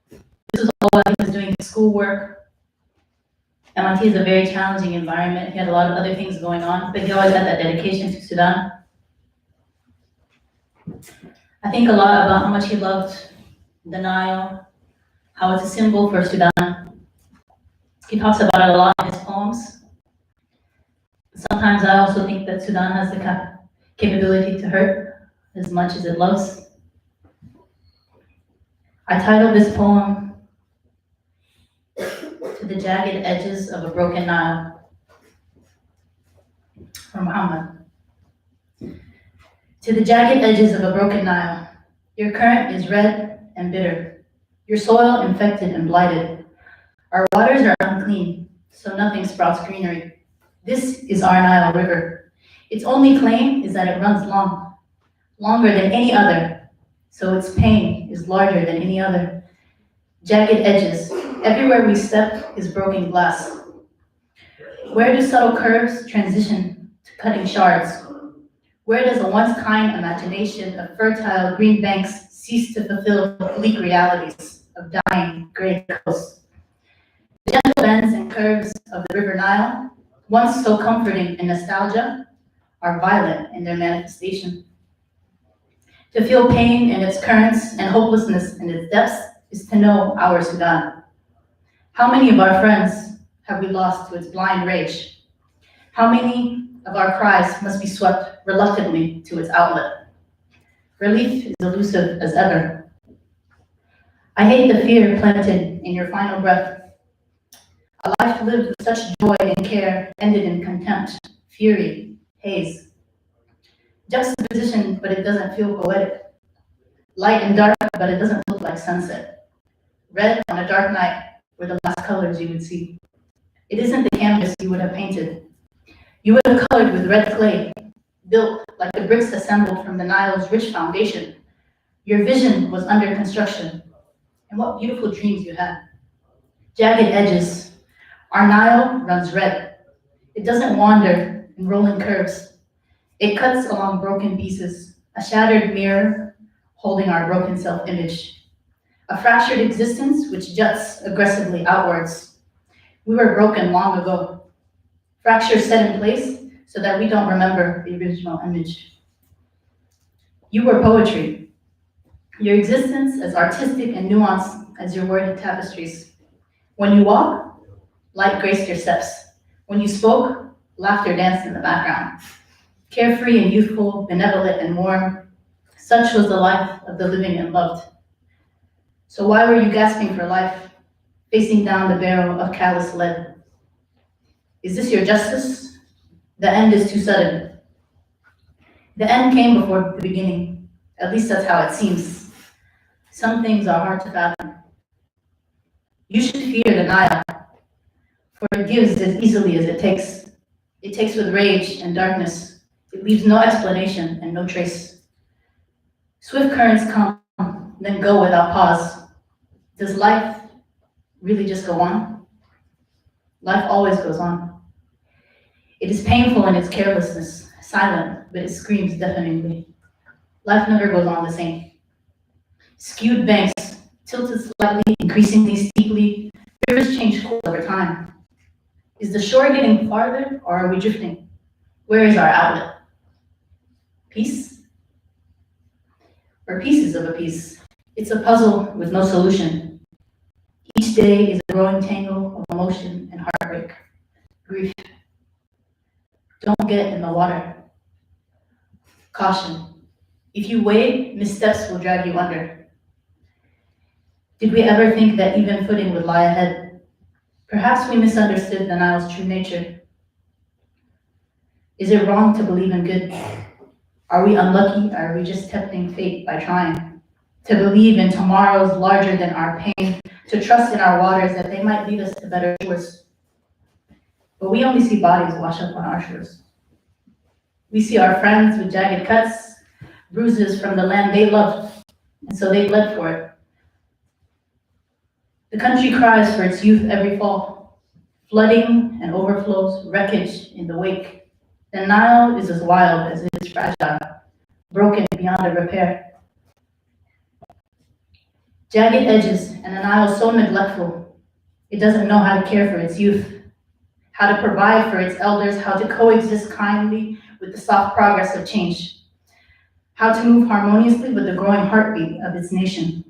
This was all while he was doing his schoolwork. MIT is a very challenging environment. He had a lot of other things going on, but he always had that dedication to Sudan. I think a lot about how much he loved the Nile, how it's a symbol for Sudan. He talks about it a lot in his poems. Sometimes I also think that Sudan has the capability to hurt as much as it loves. I titled this poem, To the Jagged Edges of a Broken Nile, from Muhammad. To the jagged edges of a broken Nile, your current is red and bitter, your soil infected and blighted. Our waters are unclean, so nothing sprouts greenery. This is our Nile River. Its only claim is that it runs long, longer than any other, so its pain is larger than any other. Jagged edges, everywhere we step is broken glass. Where do subtle curves transition to cutting shards? Where does a once kind imagination of fertile green banks cease to fulfill bleak realities of dying gray coasts? The gentle bends and curves of the River Nile, once so comforting in nostalgia, are violent in their manifestation. To feel pain in its currents and hopelessness in its depths is to know our Sudan. How many of our friends have we lost to its blind rage? How many of our cries must be swept reluctantly to its outlet. Relief is elusive as ever. I hate the fear planted in your final breath. A life lived with such joy and care ended in contempt, fury, haze. Juxtaposition, but it doesn't feel poetic. Light and dark, but it doesn't look like sunset. Red on a dark night were the last colors you would see. It isn't the canvas you would have painted. You would have colored with red clay, built like the bricks assembled from the Nile's rich foundation. Your vision was under construction. And what beautiful dreams you had. Jagged edges. Our Nile runs red. It doesn't wander in rolling curves. It cuts along broken pieces, a shattered mirror holding our broken self-image. A fractured existence which juts aggressively outwards. We were broken long ago. Fractures set in place so that we don't remember the original image. You were poetry. Your existence as artistic and nuanced as your worded tapestries. When you walk, light graced your steps. When you spoke, laughter danced in the background. Carefree and youthful, benevolent and warm, such was the life of the living and loved. So why were you gasping for life, facing down the barrel of callous lead? Is this your justice? The end is too sudden. The end came before the beginning. At least that's how it seems. Some things are hard to fathom. You should fear the Nile, for it gives as easily as it takes. It takes with rage and darkness. It leaves no explanation and no trace. Swift currents come, then go without pause. Does life really just go on? Life always goes on. It is painful in its carelessness, silent, but it screams deafeningly. Life never goes on the same. Skewed banks, tilted slightly, increasingly steeply, rivers change course over time. Is the shore getting farther, or are we drifting? Where is our outlet? Peace? Or pieces of a piece? It's a puzzle with no solution. Each day is a growing tangle of emotion and heartbreak, grief. Don't get in the water. Caution. If you wade, missteps will drag you under. Did we ever think that even footing would lie ahead? Perhaps we misunderstood the Nile's true nature. Is it wrong to believe in good? Are we unlucky, or are we just tempting fate by trying? To believe in tomorrows larger than our pain, to trust in our waters that they might lead us to better shores. But we only see bodies wash up on our shores. We see our friends with jagged cuts, bruises from the land they loved, and so they bled for it. The country cries for its youth every fall, flooding and overflows, wreckage in the wake. The Nile is as wild as it is fragile, broken beyond a repair. Jagged edges, and the Nile so neglectful, it doesn't know how to care for its youth, how to provide for its elders, how to coexist kindly with the soft progress of change, how to move harmoniously with the growing heartbeat of its nation.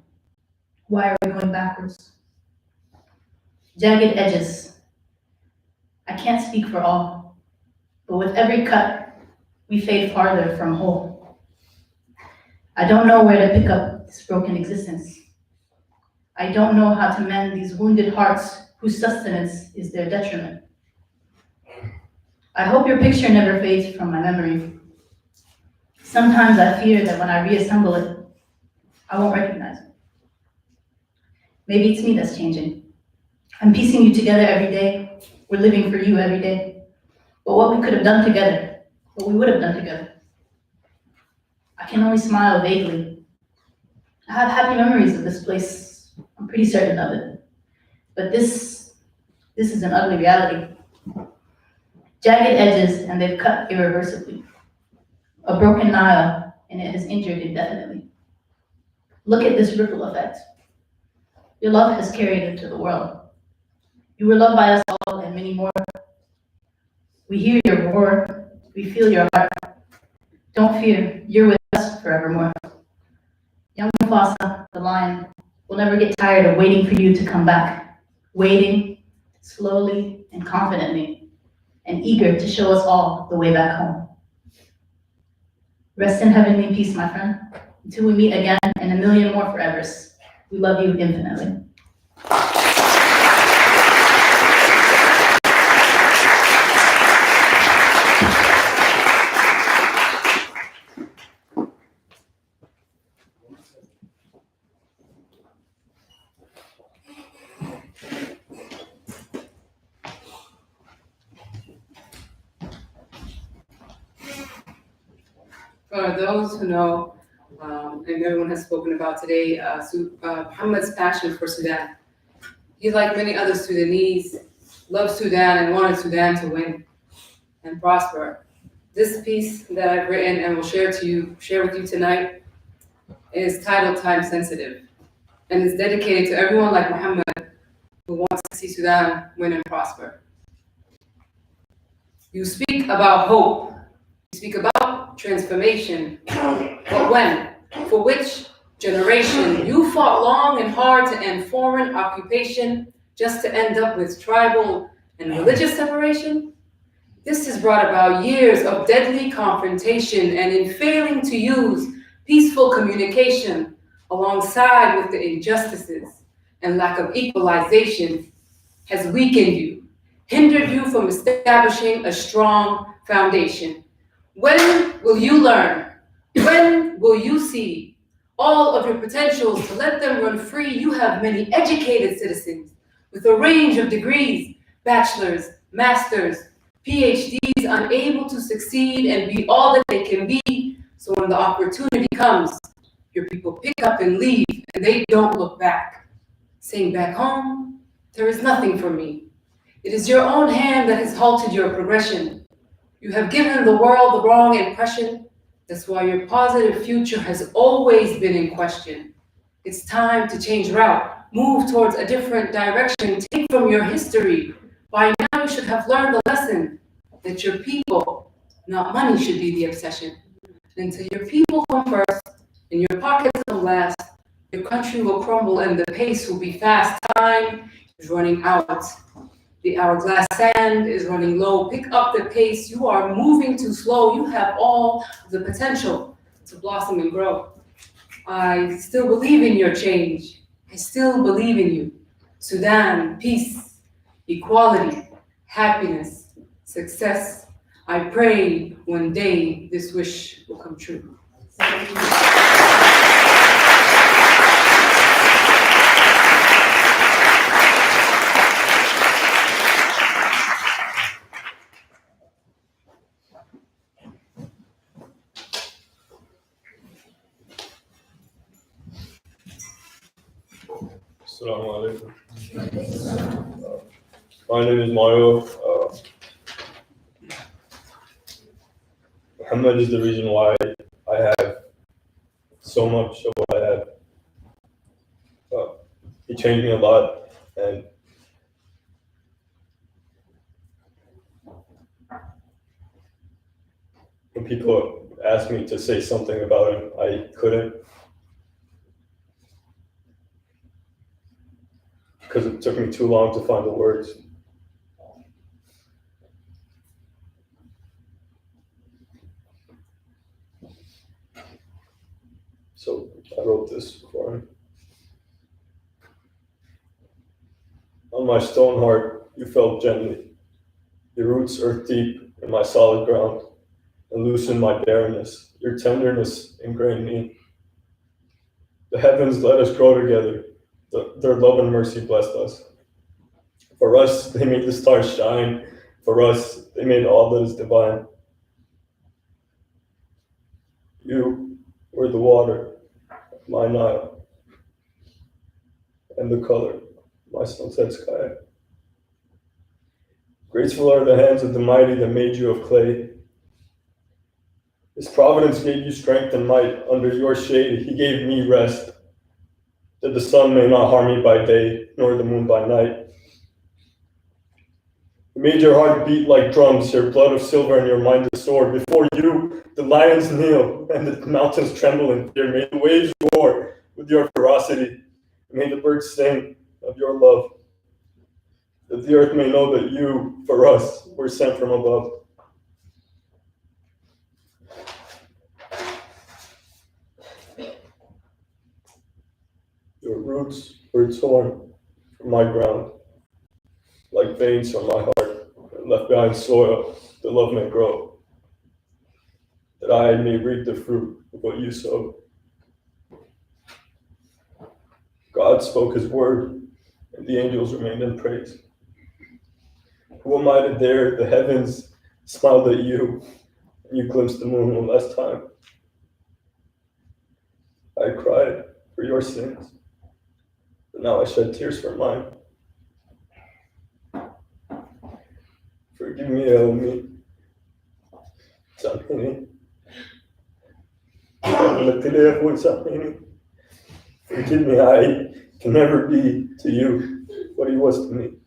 Why are we going backwards? Jagged edges. I can't speak for all, but with every cut, we fade farther from whole. I don't know where to pick up this broken existence. I don't know how to mend these wounded hearts whose sustenance is their detriment. I hope your picture never fades from my memory. Sometimes I fear that when I reassemble it, I won't recognize it. Maybe it's me that's changing. I'm piecing you together every day. We're living for you every day. But what we could have done together, what we would have done together, I can only smile vaguely. I have happy memories of this place. I'm pretty certain of it. But this is an ugly reality. Jagged edges, and they've cut irreversibly. A broken Nile, and it has injured indefinitely. Look at this ripple effect. Your love has carried into the world. You were loved by us all and many more. We hear your roar. We feel your heart. Don't fear, you're with us forevermore. Young Mufasa, the lion, will never get tired of waiting for you to come back. Waiting, slowly and confidently. and eager to show us all the way back home. Rest in heavenly peace, my friend, until we meet again in a million more forevers. We love you infinitely. For those who know, and everyone has spoken about today, Muhammad's passion for Sudan. He, like many other Sudanese, loved Sudan and wanted Sudan to win and prosper. This piece that I've written and will share with you tonight is titled Time Sensitive, and is dedicated to everyone like Muhammad who wants to see Sudan win and prosper. You speak about hope, you speak about transformation, but when? For which generation? You fought long and hard to end foreign occupation just to end up with tribal and religious separation? This has brought about years of deadly confrontation, and in failing to use peaceful communication alongside with the injustices and lack of equalization has weakened you, hindered you from establishing a strong foundation. When will you learn? When will you see all of your potentials to let them run free? You have many educated citizens with a range of degrees, bachelor's, master's, PhDs, unable to succeed and be all that they can be. So when the opportunity comes, your people pick up and leave, and they don't look back, saying back home, there is nothing for me. It is your own hand that has halted your progression. You have given the world the wrong impression. That's why your positive future has always been in question. It's time to change route, move towards a different direction, take from your history. By now you should have learned the lesson that your people, not money, should be the obsession. Until your people come first and your pockets come last, your country will crumble and the pace will be fast. Time is running out. The hourglass sand is running low. Pick up the pace. You are moving too slow. You have all the potential to blossom and grow. I still believe in your change. I still believe in you. Sudan, peace, equality, happiness, success. I pray one day this wish will come true. Assalamu alaikum. My name is Mario. Muhammad is the reason why I have so much of what I have. He changed me a lot, and when people asked me to say something about him, I couldn't. Because it took me too long to find the words. So I wrote this for him. On my stone heart, you fell gently. Your roots earth deep in my solid ground and loosened my barrenness. Your tenderness ingrained me. The heavens let us grow together. Their love and mercy blessed us. For us, they made the stars shine. For us, they made all that is divine. You were the water, my Nile, and the color, my sunset sky. Graceful are the hands of the mighty that made you of clay. His providence gave you strength and might. Under your shade, he gave me rest, that the sun may not harm me by day, nor the moon by night. You made your heart beat like drums, your blood of silver and your mind a sword. Before you, the lions kneel and the mountains tremble in fear. May the waves roar with your ferocity. May the birds sing of your love. that the earth may know that you, for us, were sent from above. Your roots were torn from my ground, like veins from my heart, and left behind soil that love may grow, that I may reap the fruit of what you sowed. God spoke his word, and the angels remained in praise. Who am I to dare? The heavens smiled at you, and you glimpsed the moon one last time. I cried for your sins, but now I shed tears for mine. Forgive me, Elmi. Samhini. Forgive me, I can never be to you what he was to me.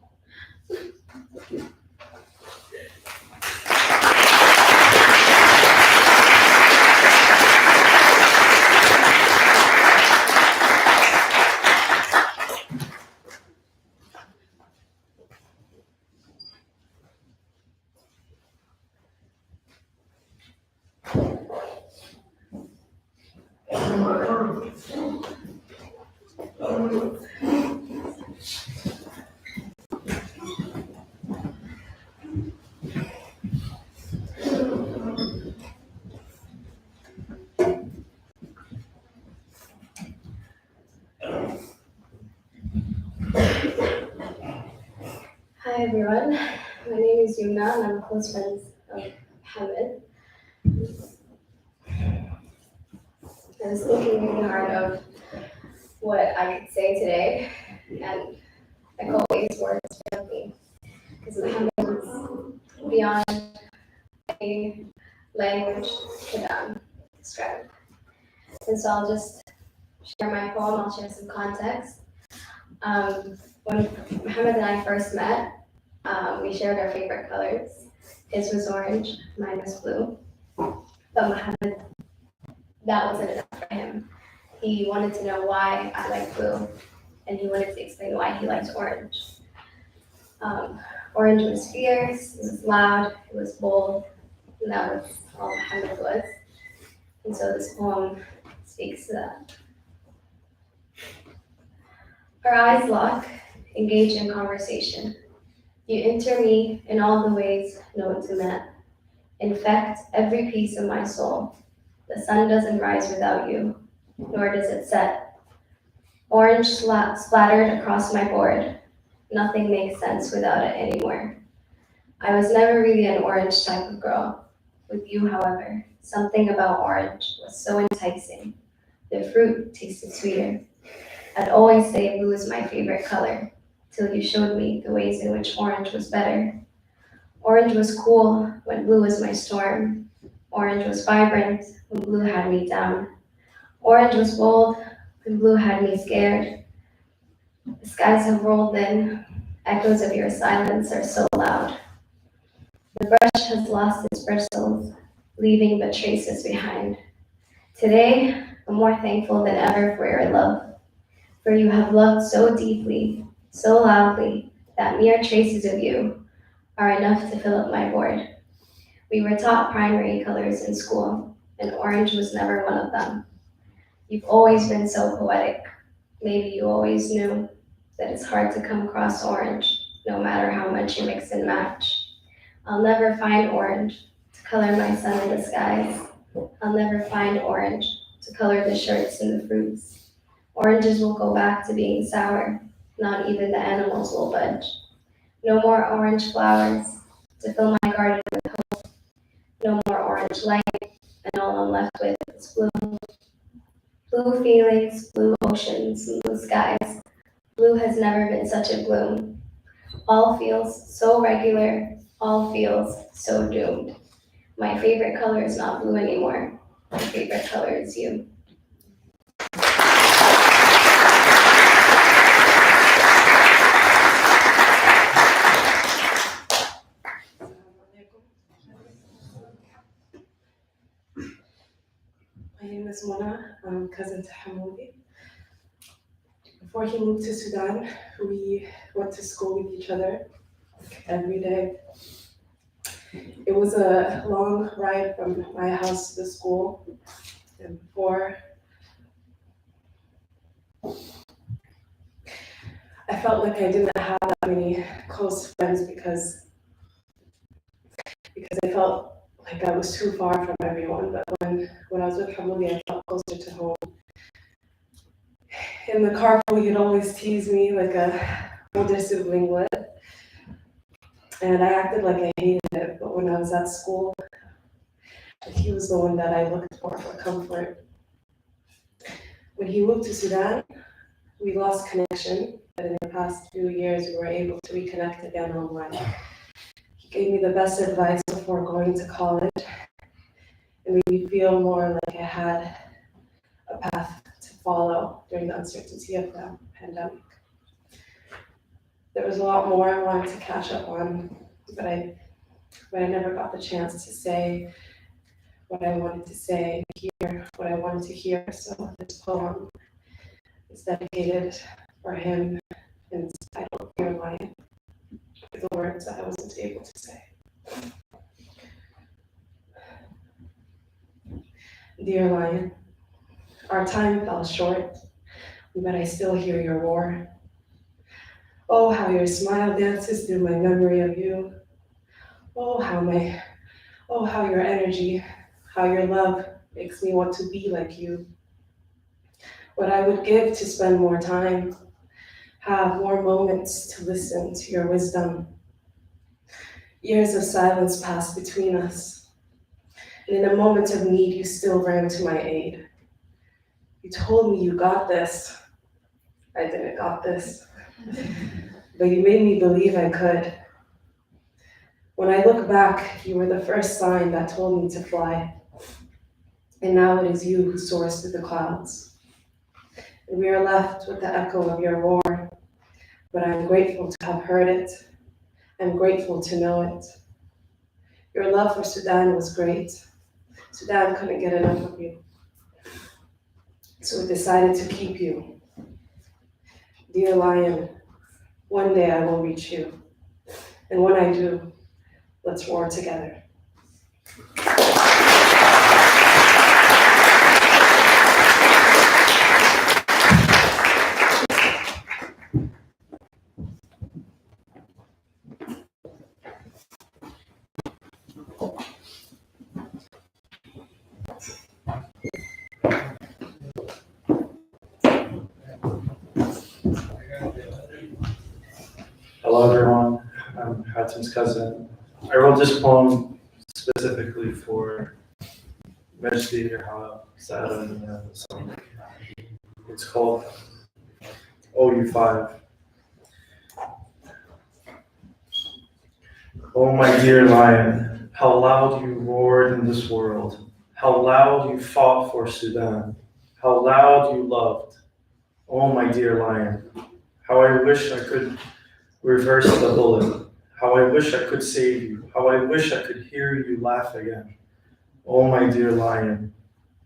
Hi everyone, my name is Yumna and I'm close friends of Mohamed. I was thinking really hard of what I could say today, and like always, words fail me because Mohamed is beyond any language could describe. And so I'll just share my poem, I'll share some context. When Mohamed and I first met, we shared our favorite colors. His was orange, mine was blue. But Mohamed, that wasn't enough for him. He wanted to know why I liked blue, and he wanted to explain why he liked orange. Orange was fierce, it was loud, it was bold, and that was all Mohamed was. And so this poem speaks to that. Our eyes lock, engage in conversation. You enter me in all the ways known to man. Infect every piece of my soul. The sun doesn't rise without you, nor does it set. Orange splattered across my board. Nothing makes sense without it anymore. I was never really an orange type of girl. With you, however, something about orange was so enticing. The fruit tasted sweeter. I'd always say blue is my favorite color, till you showed me the ways in which orange was better. Orange was cool when blue was my storm. Orange was vibrant when blue had me down. Orange was bold when blue had me scared. The skies have rolled in. Echoes of your silence are so loud. The brush has lost its bristles, leaving but traces behind. Today, I'm more thankful than ever for your love. For you have loved so deeply, so loudly, that mere traces of you are enough to fill up my board. We were taught primary colors in school, and orange was never one of them. You've always been so poetic. Maybe you always knew that it's hard to come across orange, no matter how much you mix and match. I'll never find orange to color my sun in the skies. I'll never find orange to color the shirts and the fruits. Oranges will go back to being sour. Not even the animals will budge. No more orange flowers to fill my garden with hope. No more orange light, and all I'm left with is blue. Blue feelings, blue oceans, blue skies. Blue has never been such a bloom. All feels so regular, all feels so doomed. My favorite color is not blue anymore. My favorite color is you. My name is Mona. I'm cousin to Hamoudi. Before he moved to Sudan, we went to school with each other every day. It was a long ride from my house to the school. And before, I felt like I didn't have that many close friends because I felt like I was too far from everyone. But when I was with Hamuli, I felt closer to home. In the carpool, he'd always tease me like a older sibling would. And I acted like I hated it, but when I was at school, he was the one that I looked for comfort. When he moved to Sudan, we lost connection, but in the past few years, we were able to reconnect again online. He gave me the best advice before going to college, and made me feel more like I had a path to follow during the uncertainty of the pandemic. There was a lot more I wanted to catch up on, but I never got the chance to say what I wanted to say, hear what I wanted to hear. So this poem is dedicated for him and it's titled Dear Lion, with the words that I wasn't able to say. Dear Lion, our time fell short, but I still hear your roar. Oh, how your smile dances through my memory of you. Oh, how your energy, how your love makes me want to be like you. What I would give to spend more time, have more moments to listen to your wisdom. Years of silence passed between us, and in a moment of need, you still ran to my aid. You told me you got this. I didn't got this, but you made me believe I could. When I look back, you were the first sign that told me to fly. And now it is you who soars through the clouds. And we are left with the echo of your roar, but I'm grateful to have heard it. I'm grateful to know it. Your love for Sudan was great. Sudan couldn't get enough of you. So we decided to keep you. Dear Lion, one day I will reach you. And when I do, let's roar together. Hello everyone, I'm Hatim's cousin. I wrote this poem specifically for Magdi Taha, and so it's called OU5. Oh my dear lion, how loud you roared in this world, how loud you fought for Sudan, how loud you loved. Oh my dear lion, how I wish I could reverse the bullet. How I wish I could save you. How I wish I could hear you laugh again. Oh, my dear lion,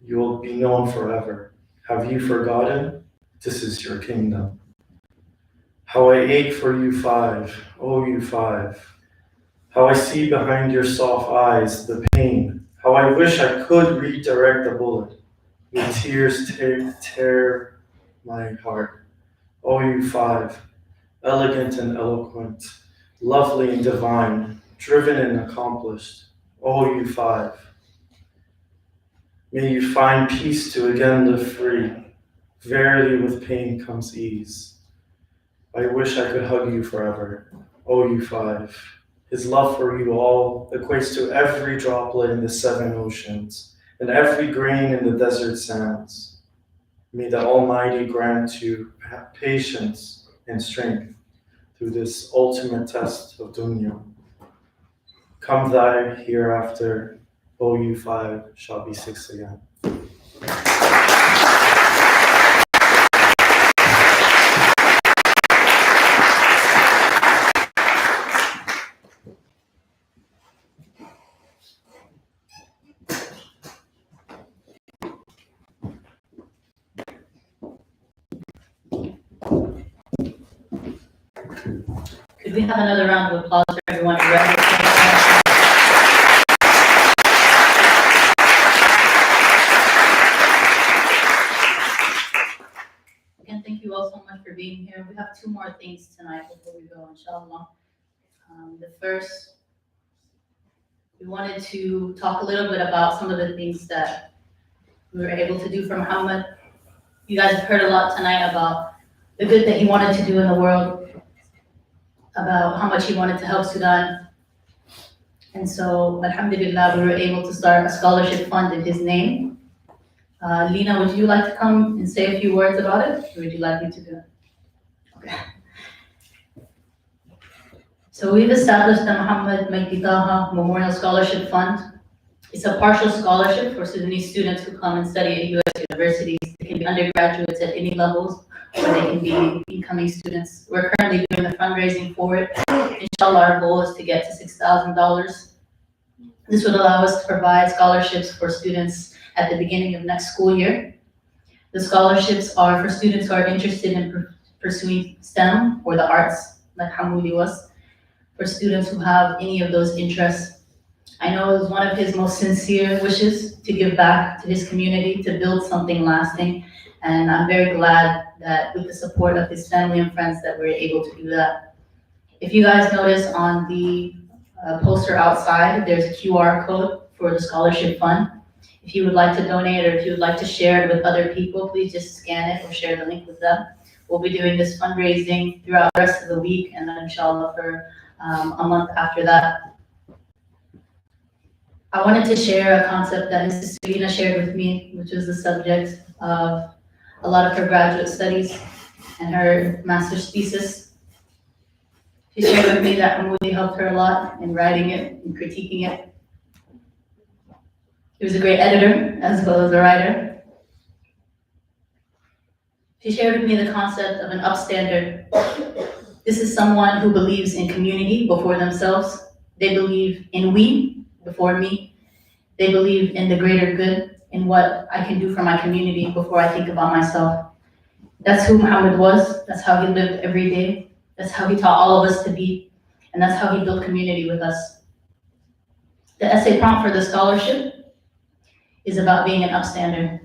you will be known forever. Have you forgotten? This is your kingdom. How I ache for you five. Oh, you five. How I see behind your soft eyes the pain. How I wish I could redirect the bullet. Your tears tear my heart. Oh, you five. Elegant and eloquent, lovely and divine, driven and accomplished, oh you five. May you find peace to again live free. Verily with pain comes ease. I wish I could hug you forever, oh you five. His love for you all equates to every droplet in the 7 oceans and every grain in the desert sands. May the Almighty grant you patience and strength through this ultimate test of dunya. Come thy hereafter, O you five shall be 6 again. Could we have another round of applause for everyone who read this? Again, thank you all so much for being here. We have two more things tonight before we go, inshallah. The first, we wanted to talk a little bit about some of the things that we were able to do for Muhammad. You guys have heard a lot tonight about the good that he wanted to do in the world, about how much he wanted to help Sudan. And so, alhamdulillah, we were able to start a scholarship fund in his name. Lena, would you like to come and say a few words about it, or would you like me to do it? Okay. So we've established the Mohamed Magdi Taha Memorial Scholarship Fund. It's a partial scholarship for Sudanese students who come and study at U.S. universities. They can be undergraduates at any levels, or they can be incoming students. We're currently doing the fundraising for it. Inshallah, our goal is to get to $6,000. This would allow us to provide scholarships for students at the beginning of next school year. The scholarships are for students who are interested in pursuing STEM or the arts, like Hamoudi was, for students who have any of those interests. I know it was one of his most sincere wishes to give back to his community, to build something lasting, and I'm very glad that with the support of his family and friends that we're able to do that. If you guys notice on the poster outside, there's a QR code for the scholarship fund. If you would like to donate or if you would like to share it with other people, please just scan it or share the link with them. We'll be doing this fundraising throughout the rest of the week and then inshallah for a month after that. I wanted to share a concept that Mrs. Serena shared with me, which was the subject of a lot of her graduate studies and her master's thesis. She shared with me that Hamoudi helped her a lot in writing it and critiquing it. He was a great editor as well as a writer. She shared with me the concept of an upstander. This is someone who believes in community before themselves. They believe in we before me. They believe in the greater good, in what I can do for my community before I think about myself. That's who Muhammad was. That's how he lived every day. That's how he taught all of us to be. And that's how he built community with us. The essay prompt for the scholarship is about being an upstander.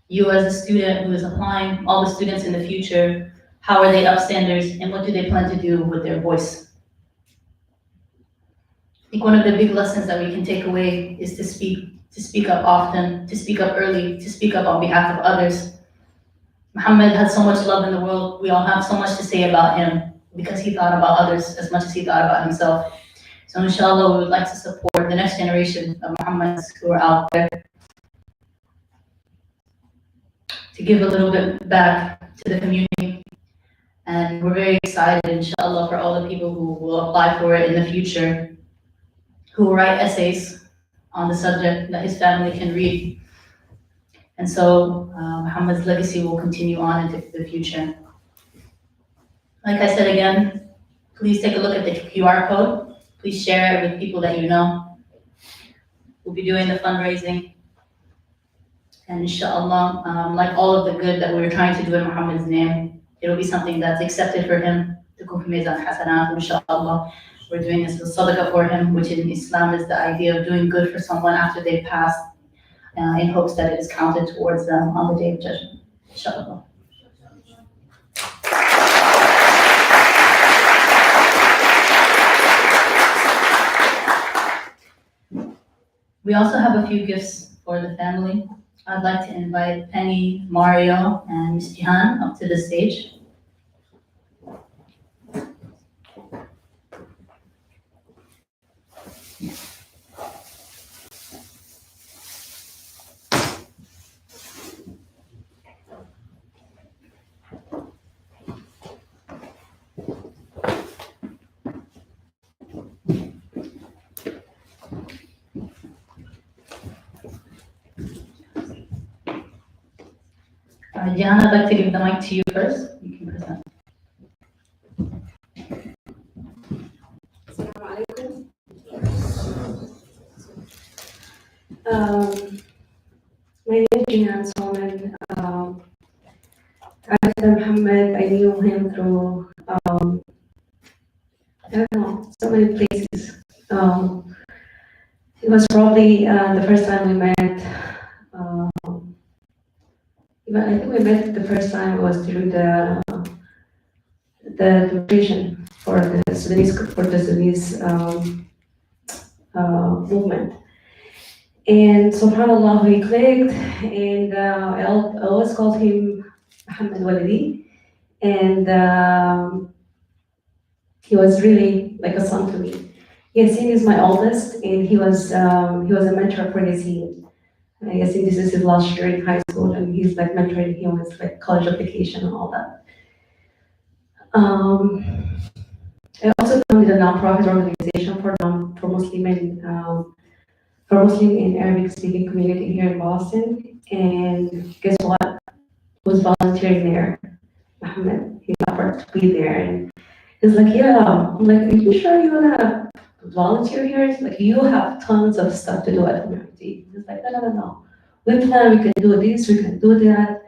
You as a student who is applying, all the students in the future, how are they upstanders and what do they plan to do with their voice? I think one of the big lessons that we can take away is to speak up often, to speak up early, to speak up on behalf of others. Muhammad had so much love in the world. We all have so much to say about him because he thought about others as much as he thought about himself. So inshallah, we would like to support the next generation of Muhammads who are out there to give a little bit back to the community. And we're very excited, inshallah, for all the people who will apply for it in the future, who will write essays on the subject that his family can read. And so Muhammad's legacy will continue on into the future. Like I said again, please take a look at the QR code. Please share it with people that you know. We'll be doing the fundraising. And inshallah, like all of the good that we're trying to do in Muhammad's name, it'll be something that's accepted for him. Inshallah. We're doing this with sadaqah for him, which in Islam is the idea of doing good for someone after they've passed, in hopes that it is counted towards them on the day of judgment. Inshallah. We also have a few gifts for the family. I'd like to invite Penny, Mario, and Ms. Jihan up to the stage. Jihan, I'd like to give the mic to you first. You can present. My name is Jihan Solomon. Muhammad, I knew him through I don't know, so many places. It was probably the first time we met. Even I think we met the first time was during the demonstration for the Sudanese movement. And subhanAllah, we clicked, and I always called him Mohamed Walidi, and he was really like a son to me. Yasin is my oldest, and he was a mentor for Yasin. Yasin, this is his last year in high school, and he's like mentoring him with like college application and all that. I also founded a nonprofit organization for Muslim and Arabic speaking community here in Boston. And guess what? Who's volunteering there? Mohammed. He offered to be there, and he's like, yeah. I'm like, are you sure you wanna volunteer here? It's like, you have tons of stuff to do at community. He's like, no. We plan, we can do this, we can do that.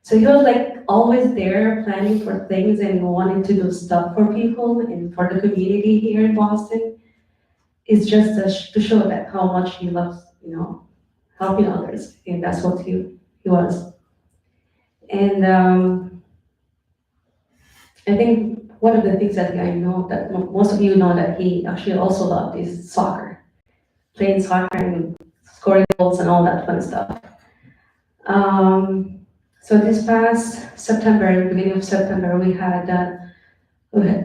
So he was like always there planning for things and wanting to do stuff for people and for the community here in Boston. It's just to show that how much he loves, helping others. And that's what he was. And I think one of the things that I know that most of you know that he actually also loved is soccer, playing soccer and scoring goals and all that fun stuff. So this past September, beginning of September, we had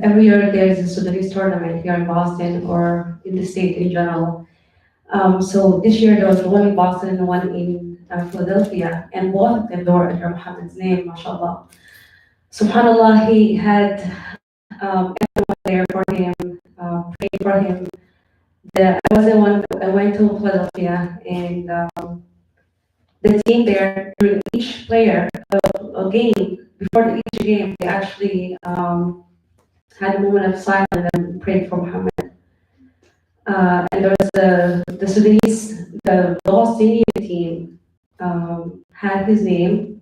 every year there's a Sudanese tournament here in Boston or in the state in general. So this year there was one in Boston and one in Philadelphia, and both of them were under Muhammad's name, mashallah. Subhanallah, he had everyone there for him, praying for him. I was the one, I went to Philadelphia, and the team there, during each player, a game, before each game, they actually had a moment of silence and prayed for Muhammad. And there was the Sudanese, the Palestinian team had his name,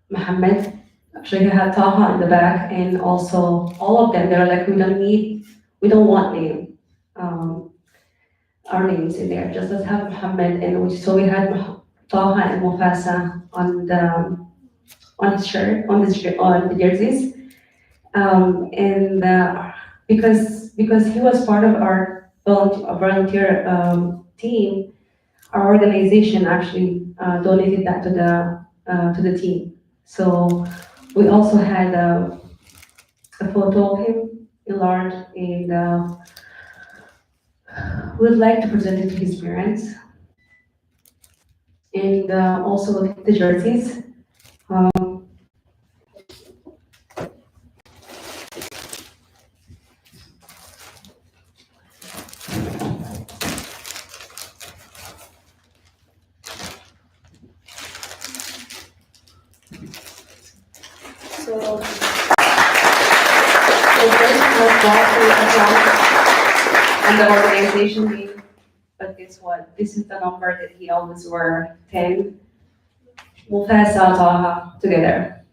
Muhammad. Actually, he had Taha in the back, and also all of them, they're like, we don't want name, our names in there, just let's have Muhammad. And so we had Taha and Mufasa on the shirt, on the jerseys. And because he was part of our volunteer team, our organization actually donated that to the team. So we also had a photo of him enlarged, and we'd like to present it to his parents, and also the jerseys. So the first was brought to account and the organization name, but guess what? This is the number that he always wore, 10. Mufasa Taha together.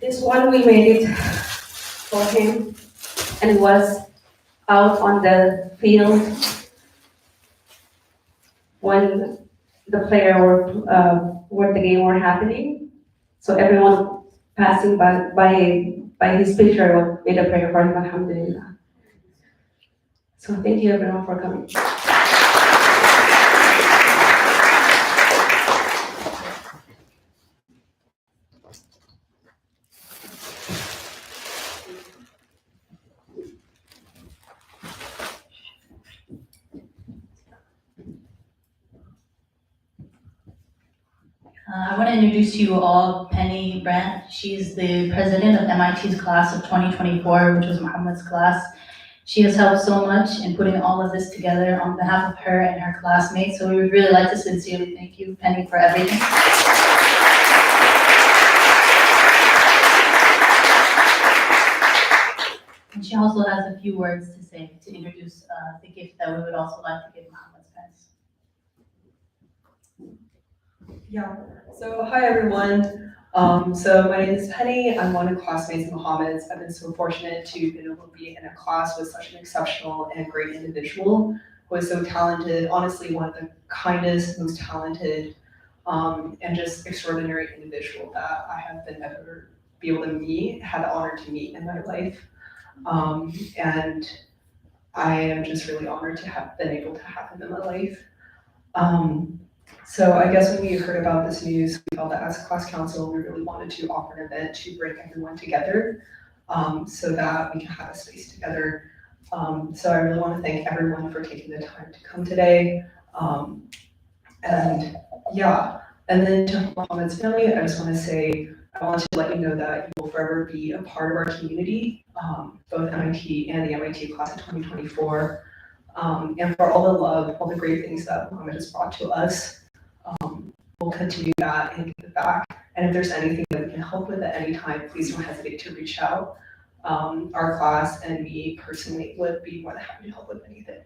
This one we made it for him, and it was out on the field when the player where the game were happening. So everyone passing by his picture made a prayer for him, alhamdulillah. So thank you everyone for coming. I want to introduce to you all Penny Brandt. She's the president of MIT's class of 2024, which was Muhammad's class. She has helped so much in putting all of this together on behalf of her and her classmates. So we would really like to sincerely thank you, Penny, for everything. And she also has a few words to say to introduce the gift that we would also like to give Muhammad's parents. Yeah, so hi everyone. So my name is Penny. I'm one of classmates of Mohammed's. I've been so fortunate to be able to be in a class with such an exceptional and great individual who is so talented, honestly, one of the kindest, most talented, and just extraordinary individual that I have been ever be able to meet, had the honor to meet in my life. And I am just really honored to have been able to have him in my life. So I guess when we heard about this news, we felt that as a class council, we really wanted to offer an event to bring everyone together, so that we can have a space together. So I really want to thank everyone for taking the time to come today. And yeah, and then to Mohammed's family, I just want to say, I want to let you know that you will forever be a part of our community, both MIT and the MIT class of 2024. And for all the love, all the great things that Mohammed has brought to us, we'll continue that and give it back. And if there's anything that we can help with at any time, please don't hesitate to reach out. Our class and me personally would be more than happy to help with anything.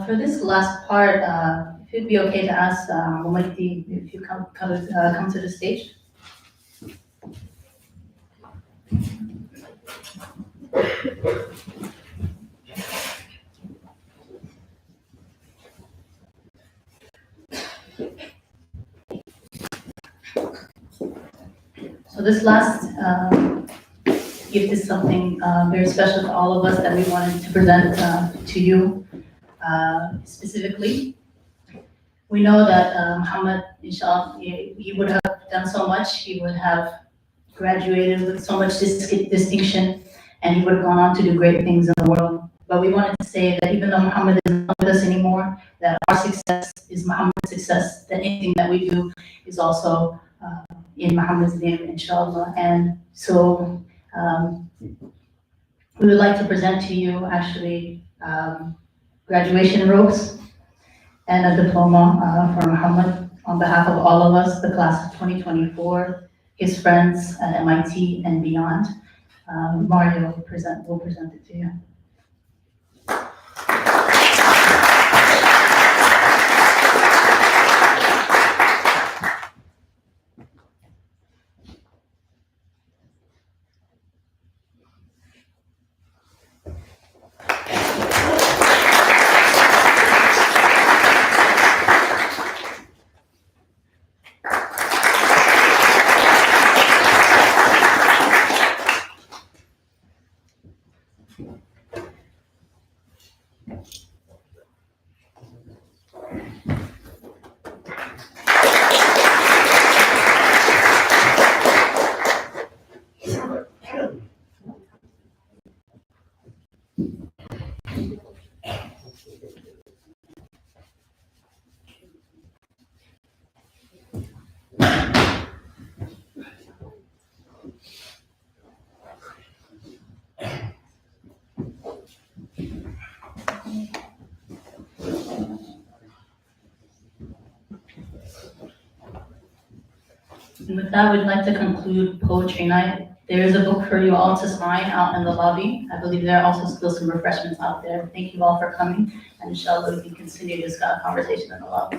For this last part, if it'd be okay to ask Magdi if you come to the stage. So this last gift is something very special to all of us that we wanted to present to you specifically. We know that Muhammad, inshallah, he would have done so much. He would have graduated with so much distinction, and he would have gone on to do great things in the world. But we wanted to say that even though Muhammad is not with us anymore, that our success is Muhammad's success, that anything that we do is also in Muhammad's name, inshallah. And so we would like to present to you actually graduation robes and a diploma for Muhammad on behalf of all of us, the class of 2024, his friends at MIT and beyond. Mario will present it to you. And with that, we'd like to conclude Poetry Night. There is a book for you all to sign out in the lobby. I believe there are also still some refreshments out there. Thank you all for coming, and inshallah, we can continue this conversation in the lobby.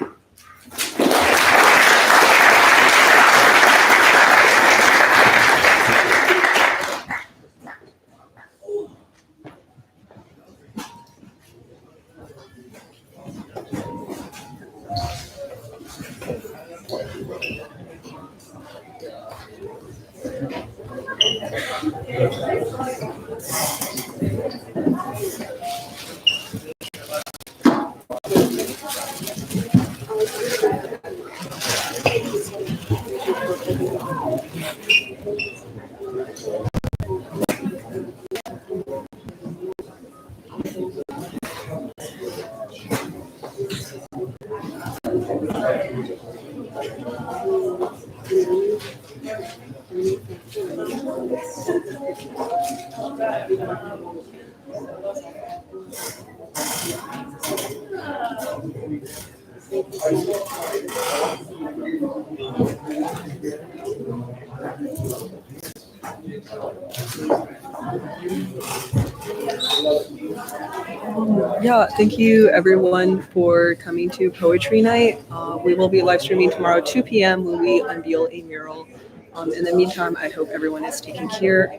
Yeah, thank you everyone for coming to Poetry Night. We will be live streaming tomorrow at 2 p.m. when we unveil a mural. In the meantime, I hope everyone is taking care.